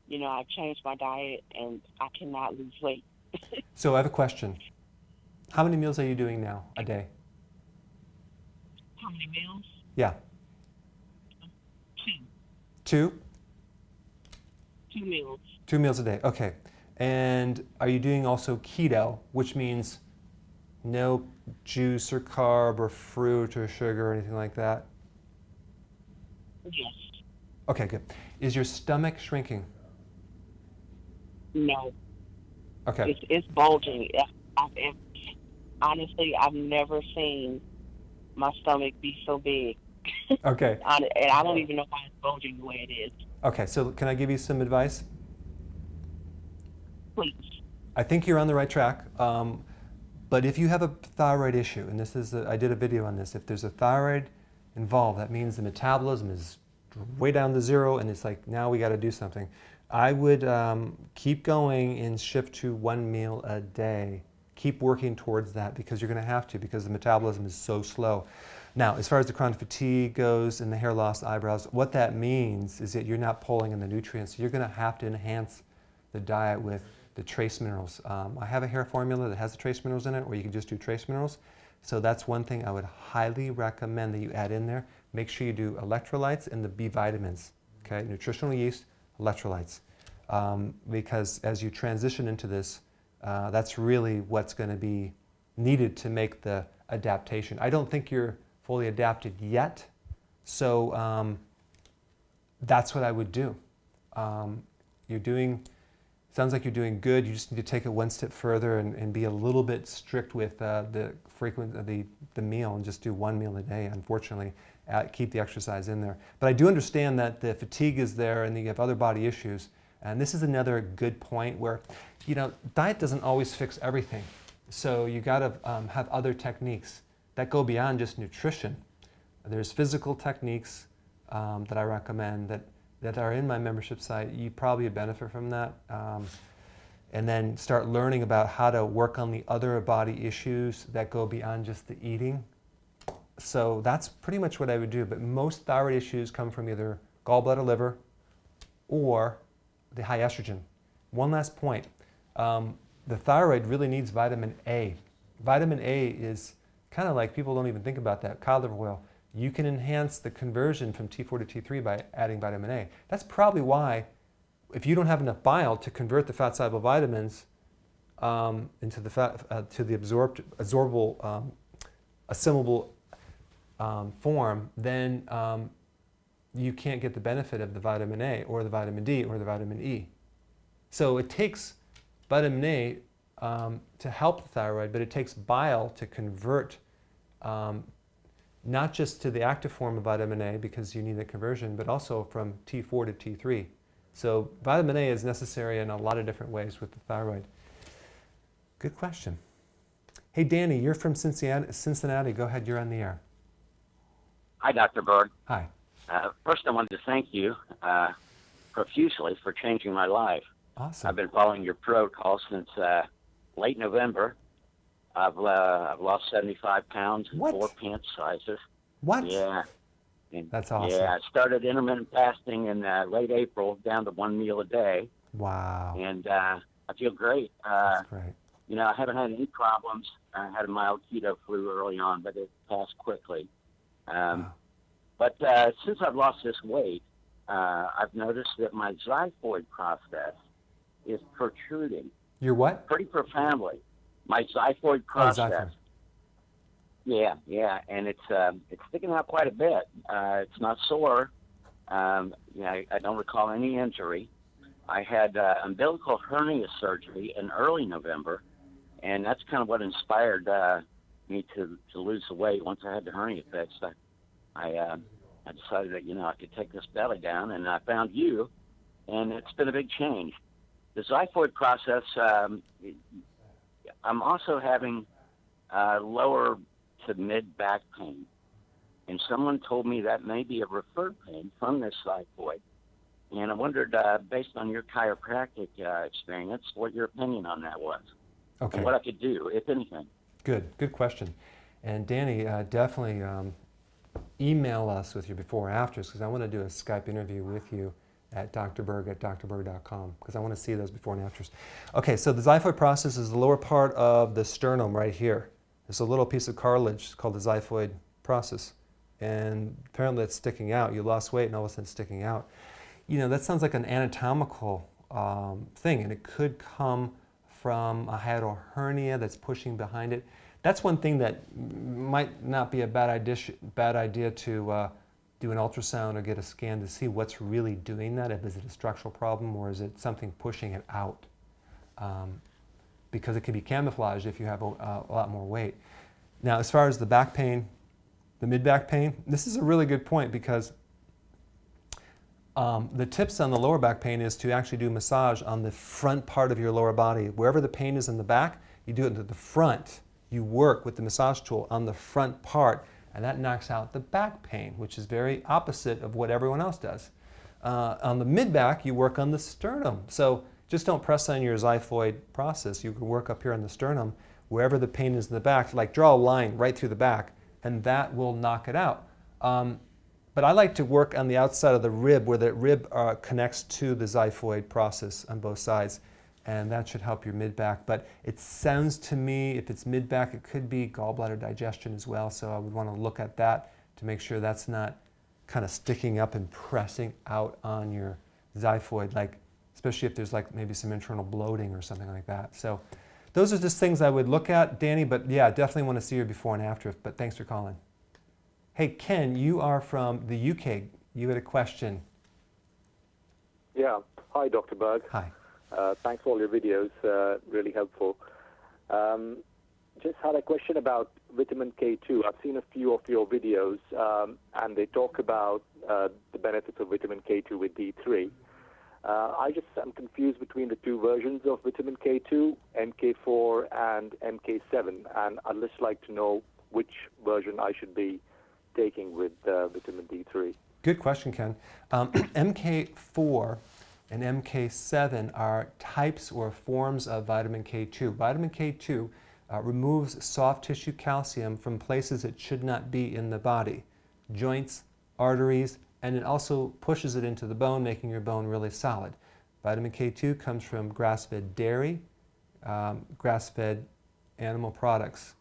you know, I changed my diet and I cannot lose weight. So I have a question. How many meals are you doing now a day? How many meals? Yeah. 2. 2? 2 meals. 2 meals a day, okay. And are you doing also keto, which means no juice or carb or fruit or sugar or anything like that? Yes. Okay, good. Is your stomach shrinking? No. Okay. It's bulging. Honestly, I've never seen my stomach be so big. Okay. And I don't even know why it's bulging the way it is. Okay, so can I give you some advice? Please. I think you're on the right track. But if you have a thyroid issue, and this is, I did a video on this, if there's a thyroid involved, that means the metabolism is way down to zero, and it's like, now we got to do something. I would keep going and shift to 1 meal a day. Keep working towards that, because you're going to have to, because the metabolism is so slow. Now, as far as the chronic fatigue goes and the hair loss, eyebrows, what that means is that you're not pulling in the nutrients. You're going to have to enhance the diet with the trace minerals. I have a hair formula that has the trace minerals in it, or you can just do trace minerals. So that's one thing I would highly recommend that you add in there. Make sure you do electrolytes and the B vitamins, okay? Nutritional yeast, electrolytes. Because as you transition into this, that's really what's going to be needed to make the adaptation. I don't think you're fully adapted yet, so that's what I would do. Sounds like you're doing good. You just need to take it one step further and be a little bit strict with the meal, and just do 1 meal a day, unfortunately. Keep the exercise in there. But I do understand that the fatigue is there and you have other body issues. And this is another good point where, you know, diet doesn't always fix everything. So you got to have other techniques that go beyond just nutrition. There's physical techniques that I recommend that are in my membership site. You probably benefit from that. And then start learning about how to work on the other body issues that go beyond just the eating. So that's pretty much what I would do. But most thyroid issues come from either gallbladder, liver, or the high estrogen. One last point. The thyroid really needs vitamin A. Vitamin A is kind of like, people don't even think about that, cod liver oil. You can enhance the conversion from T4 to T3 by adding vitamin A. That's probably why, if you don't have enough bile to convert the fat-soluble vitamins into the fat, to the absorbable, assimilable form, then you can't get the benefit of the vitamin A or the vitamin D or the vitamin E. So it takes vitamin A to help the thyroid, but it takes bile to convert not just to the active form of vitamin A, because you need the conversion, but also from T4 to T3. So vitamin A is necessary in a lot of different ways with the thyroid. Good question. Hey, Danny, you're from Cincinnati. Go ahead, you're on the air. Hi, Dr. Berg. Hi. First, I wanted to thank you profusely for changing my life. Awesome. I've been following your protocol since late November. I've lost 75 pounds in 4 pant sizes. What? Yeah. And, That's awesome. Yeah, I started intermittent fasting in late April, down to 1 meal a day. Wow. And I feel great. That's great. You know, I haven't had any problems. I had a mild keto flu early on, but it passed quickly. But since I've lost this weight, I've noticed that my xiphoid process is protruding. Your what? Pretty profoundly. My xiphoid process. Xiphoid. Yeah, and it's sticking out quite a bit. It's not sore. I don't recall any injury. I had umbilical hernia surgery in early November, and that's kind of what inspired me to lose the weight. Once I had the hernia fixed, I decided that I could take this belly down, and I found you, and it's been a big change. The xiphoid process. I'm also having lower to mid back pain, and someone told me that may be a referred pain from this xiphoid. And I wondered, based on your chiropractic experience, what your opinion on that was. Okay. And what I could do, if anything. Good question. And Danny, definitely email us with your before and afters, because I want to do a Skype interview with you at drberg@drberg.com, because I want to see those before and afters. Okay, so the xiphoid process is the lower part of the sternum right here. There's a little piece of cartilage called the xiphoid process, and apparently it's sticking out. You lost weight and all of a sudden it's sticking out. That sounds like an anatomical thing, and it could come from a hiatal hernia that's pushing behind it. That's one thing that might not be a bad idea to do an ultrasound or get a scan to see what's really doing that. Is it a structural problem, or is it something pushing it out? Because it can be camouflaged if you have a lot more weight. Now, as far as the back pain, the mid-back pain, this is a really good point, because the tips on the lower back pain is to actually do massage on the front part of your lower body. Wherever the pain is in the back, you do it to the front. You work with the massage tool on the front part, and that knocks out the back pain, which is very opposite of what everyone else does. On the mid-back, you work on the sternum. So just don't press on your xiphoid process. You can work up here on the sternum, wherever the pain is in the back, like draw a line right through the back, and that will knock it out. But I like to work on the outside of the rib, where the rib connects to the xiphoid process on both sides, and that should help your mid-back. But it sounds to me, if it's mid-back, it could be gallbladder digestion as well, so I would want to look at that to make sure that's not kind of sticking up and pressing out on your xiphoid, like especially if there's like maybe some internal bloating or something like that. So those are just things I would look at, Danny, but yeah, definitely want to see your before and after, but thanks for calling. Hey, Ken, you are from the UK. You had a question. Yeah. Hi, Dr. Berg. Hi. Thanks for all your videos. Really helpful. Just had a question about vitamin K2. I've seen a few of your videos, and they talk about the benefits of vitamin K2 with D3. I'm confused between the two versions of vitamin K2, MK4 and MK7, and I'd just like to know which version I should be taking with vitamin D3. Good question, Ken. MK4 and MK7 are types or forms of vitamin K2. Vitamin K2 removes soft tissue calcium from places it should not be in the body, joints, arteries, and it also pushes it into the bone, making your bone really solid. Vitamin K2 comes from grass-fed dairy, grass-fed animal products,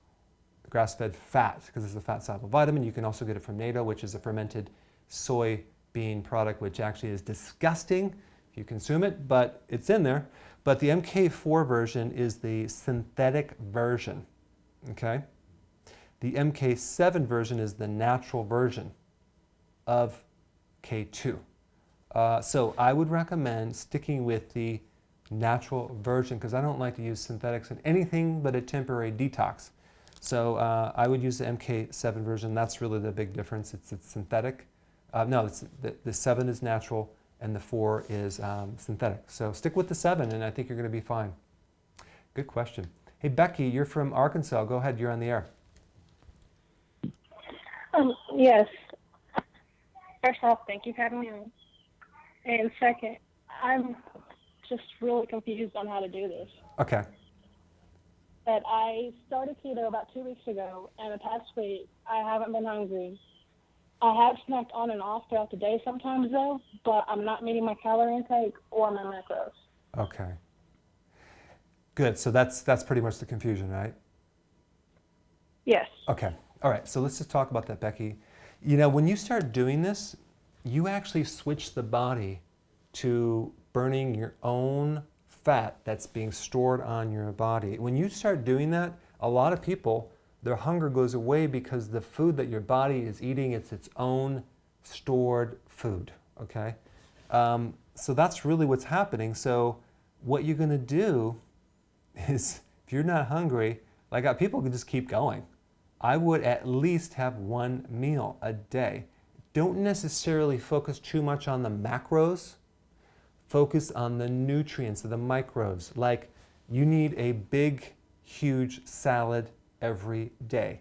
grass-fed fat, because it's a fat-soluble vitamin. You can also get it from natto, which is a fermented soybean product, which actually is disgusting if you consume it, but it's in there. But the MK4 version is the synthetic version, okay? The MK7 version is the natural version of K2. So I would recommend sticking with the natural version, because I don't like to use synthetics in anything but a temporary detox. So I would use the MK7 version. That's really the big difference. It's synthetic. The 7 is natural and the 4 is synthetic. So stick with the 7 and I think you're going to be fine. Good question. Hey, Becky, you're from Arkansas. Go ahead. You're on the air. Yes. First off, thank you for having me on. And second, I'm just really confused on how to do this. Okay. That I started keto about 2 weeks ago, and the past week I haven't been hungry. I have snacked on and off throughout the day sometimes though, but I'm not meeting my calorie intake or my macros. Okay. Good. So that's pretty much the confusion, right? Yes. Okay. All right. So let's just talk about that, Becky. You know, when you start doing this, you actually switch the body to burning your own fat that's being stored on your body. When you start doing that, a lot of people, their hunger goes away because the food that your body is eating, it's its own stored food, okay? So that's really what's happening. So what you're gonna do is, if you're not hungry, like people can just keep going. I would at least have one meal a day. Don't necessarily focus too much on the macros. Focus on the nutrients, the micros. Like you need a big, huge salad every day.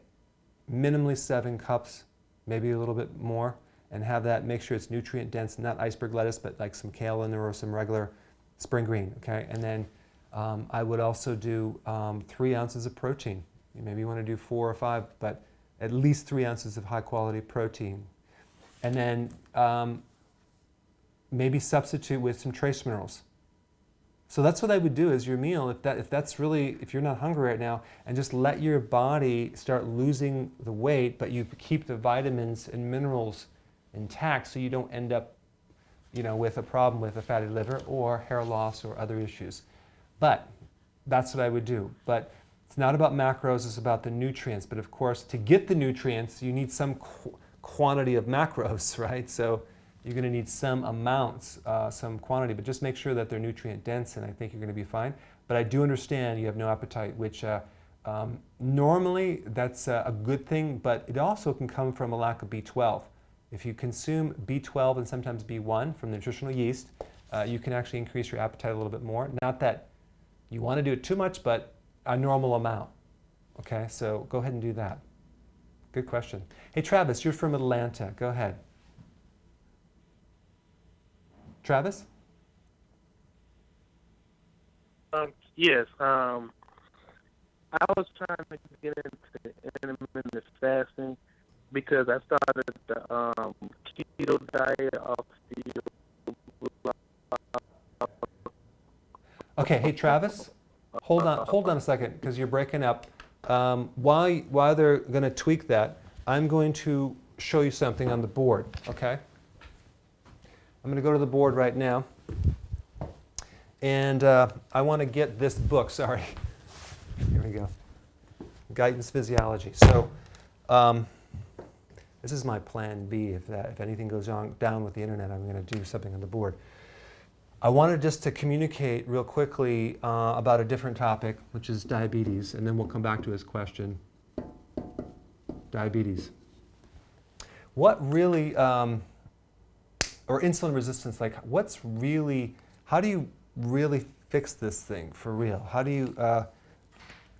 Minimally 7 cups, maybe a little bit more, and have that, make sure it's nutrient dense, not iceberg lettuce, but like some kale in there or some regular spring green, okay? And then I would also do 3 ounces of protein. Maybe you want to do 4 or 5, but at least 3 ounces of high quality protein. And then maybe substitute with some trace minerals. So that's what I would do as your meal, if you're not hungry right now, and just let your body start losing the weight, but you keep the vitamins and minerals intact so you don't end up, with a problem with a fatty liver or hair loss or other issues. But that's what I would do. But it's not about macros, it's about the nutrients. But of course, to get the nutrients, you need some quantity of macros, right? So you're going to need some amounts, some quantity, but just make sure that they're nutrient dense, and I think you're going to be fine. But I do understand you have no appetite, which normally that's a good thing, but it also can come from a lack of B12. If you consume B12 and sometimes B1 from the nutritional yeast, you can actually increase your appetite a little bit more. Not that you want to do it too much, but a normal amount. Okay, so go ahead and do that. Good question. Hey, Travis, you're from Atlanta. Go ahead. Travis? Yes. I was trying to get into intermittent fasting because I started the keto diet off the. Okay, hey Travis, hold on a second because you're breaking up. While they're going to tweak that, I'm going to show you something on the board. Okay. I'm going to go to the board right now, and I want to get this book. Sorry. Here we go. Guidance Physiology. So this is my plan B. If anything goes down with the internet, I'm going to do something on the board. I wanted just to communicate real quickly about a different topic, which is diabetes, and then we'll come back to his question. Diabetes. What really... or insulin resistance, like how do you really fix this thing for real? How do you,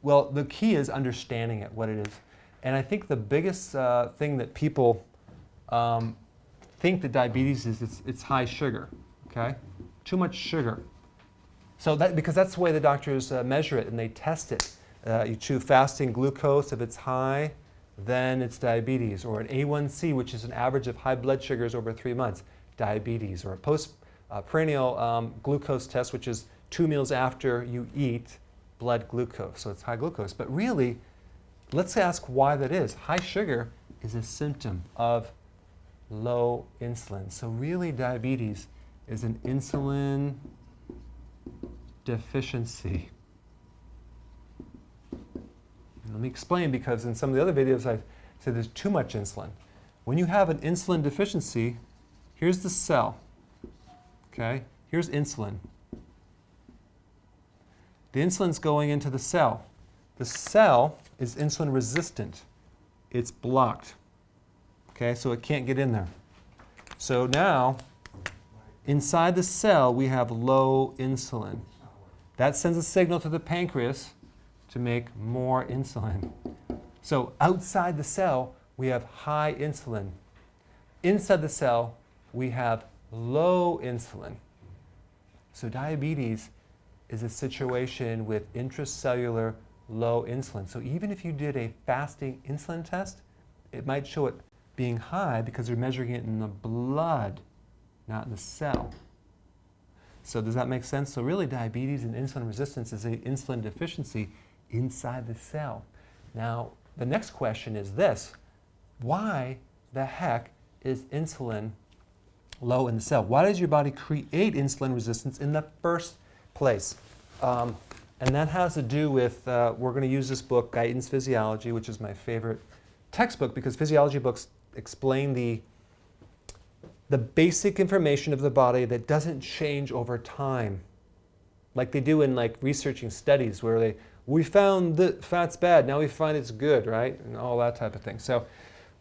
well, the key is understanding it, what it is. And I think the biggest thing that people think that diabetes is, it's high sugar, okay? Too much sugar. So because that's the way the doctors measure it and they test it. You chew fasting glucose, if it's high, then it's diabetes. Or an A1C, which is an average of high blood sugars over 3 months. Diabetes, or a postprandial glucose test, which is 2 meals after you eat blood glucose. So it's high glucose. But really, let's ask why that is. High sugar is a symptom of low insulin. So really, diabetes is an insulin deficiency. And let me explain, because in some of the other videos I said there's too much insulin. When you have an insulin deficiency, here's the cell, okay? Here's insulin. The insulin's going into the cell. The cell is insulin resistant. It's blocked, okay? So it can't get in there. So now, inside the cell, we have low insulin. That sends a signal to the pancreas to make more insulin. So outside the cell, we have high insulin. Inside the cell, we have low insulin. So diabetes is a situation with intracellular low insulin. So even if you did a fasting insulin test, it might show it being high because they're measuring it in the blood, not in the cell. So does that make sense? So really diabetes and insulin resistance is an insulin deficiency inside the cell. Now, the next question is this: why the heck is insulin low in the cell? Why does your body create insulin resistance in the first place? And that has to do with, we're going to use this book, Guidance Physiology, which is my favorite textbook because physiology books explain the basic information of the body that doesn't change over time. Like they do in like researching studies where we found that fat's bad, now we find it's good, right? And all that type of thing. So,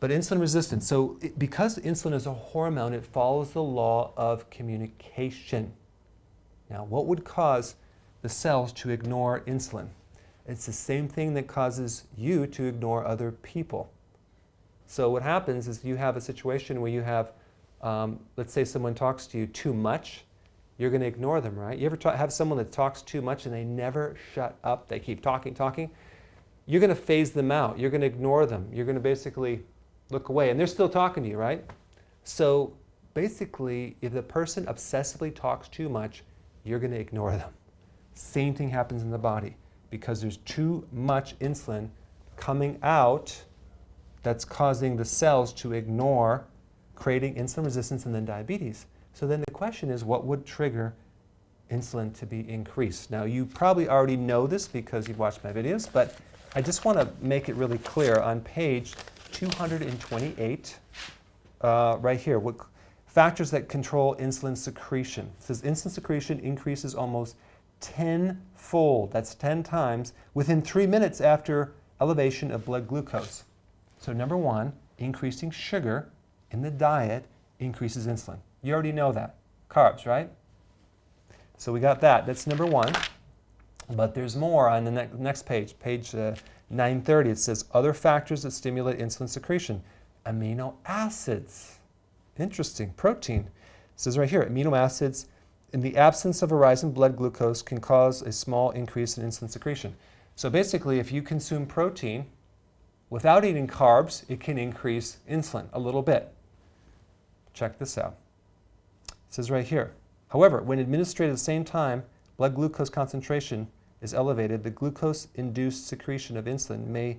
but insulin resistance. So because insulin is a hormone, it follows the law of communication. Now, what would cause the cells to ignore insulin? It's the same thing that causes you to ignore other people. So what happens is you have a situation where you have, let's say someone talks to you too much, you're going to ignore them, right? You ever have someone that talks too much and they never shut up, they keep talking? You're going to phase them out, you're going to ignore them, you're going to basically look away, and they're still talking to you, right? So basically, if the person obsessively talks too much, you're going to ignore them. Same thing happens in the body because there's too much insulin coming out that's causing the cells to ignore, creating insulin resistance and then diabetes. So then the question is, what would trigger insulin to be increased? Now, you probably already know this because you've watched my videos, but I just want to make it really clear. On page 228, right here, what factors that control insulin secretion. It says insulin secretion increases almost 10-fold, that's 10 times, within 3 minutes after elevation of blood glucose. So number one, increasing sugar in the diet increases insulin. You already know that. Carbs, right? So we got that. That's number one. But there's more on the next page, page 930. It says other factors that stimulate insulin secretion. Amino acids. Interesting. Protein. It says right here, amino acids in the absence of a rise in blood glucose can cause a small increase in insulin secretion. So basically, if you consume protein without eating carbs, it can increase insulin a little bit. Check this out. It says right here, however, when administered at the same time, blood glucose concentration is elevated, the glucose-induced secretion of insulin may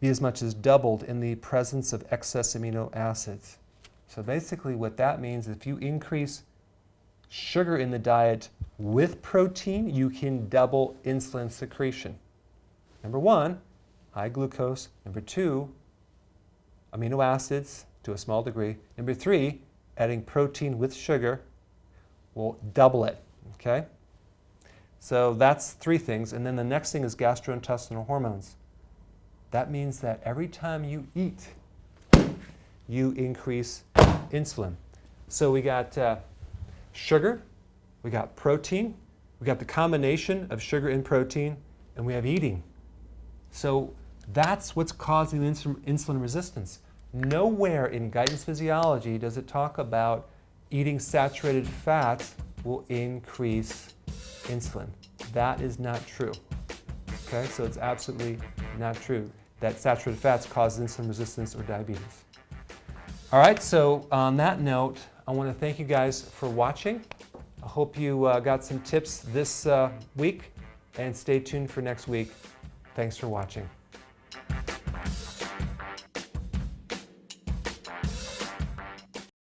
be as much as doubled in the presence of excess amino acids. So basically what that means is if you increase sugar in the diet with protein, you can double insulin secretion. Number one, high glucose. Number two, amino acids to a small degree. Number three, adding protein with sugar will double it, okay? So that's three things. And then the next thing is gastrointestinal hormones. That means that every time you eat, you increase insulin. So we got sugar, we got protein, we got the combination of sugar and protein, and we have eating. So that's what's causing insulin resistance. Nowhere in Guidance Physiology does it talk about eating saturated fats will increase insulin. That is not true. Okay, so it's absolutely not true that saturated fats cause insulin resistance or diabetes. All right, so on that note, I want to thank you guys for watching. I hope you got some tips this week, and stay tuned for next week. Thanks for watching.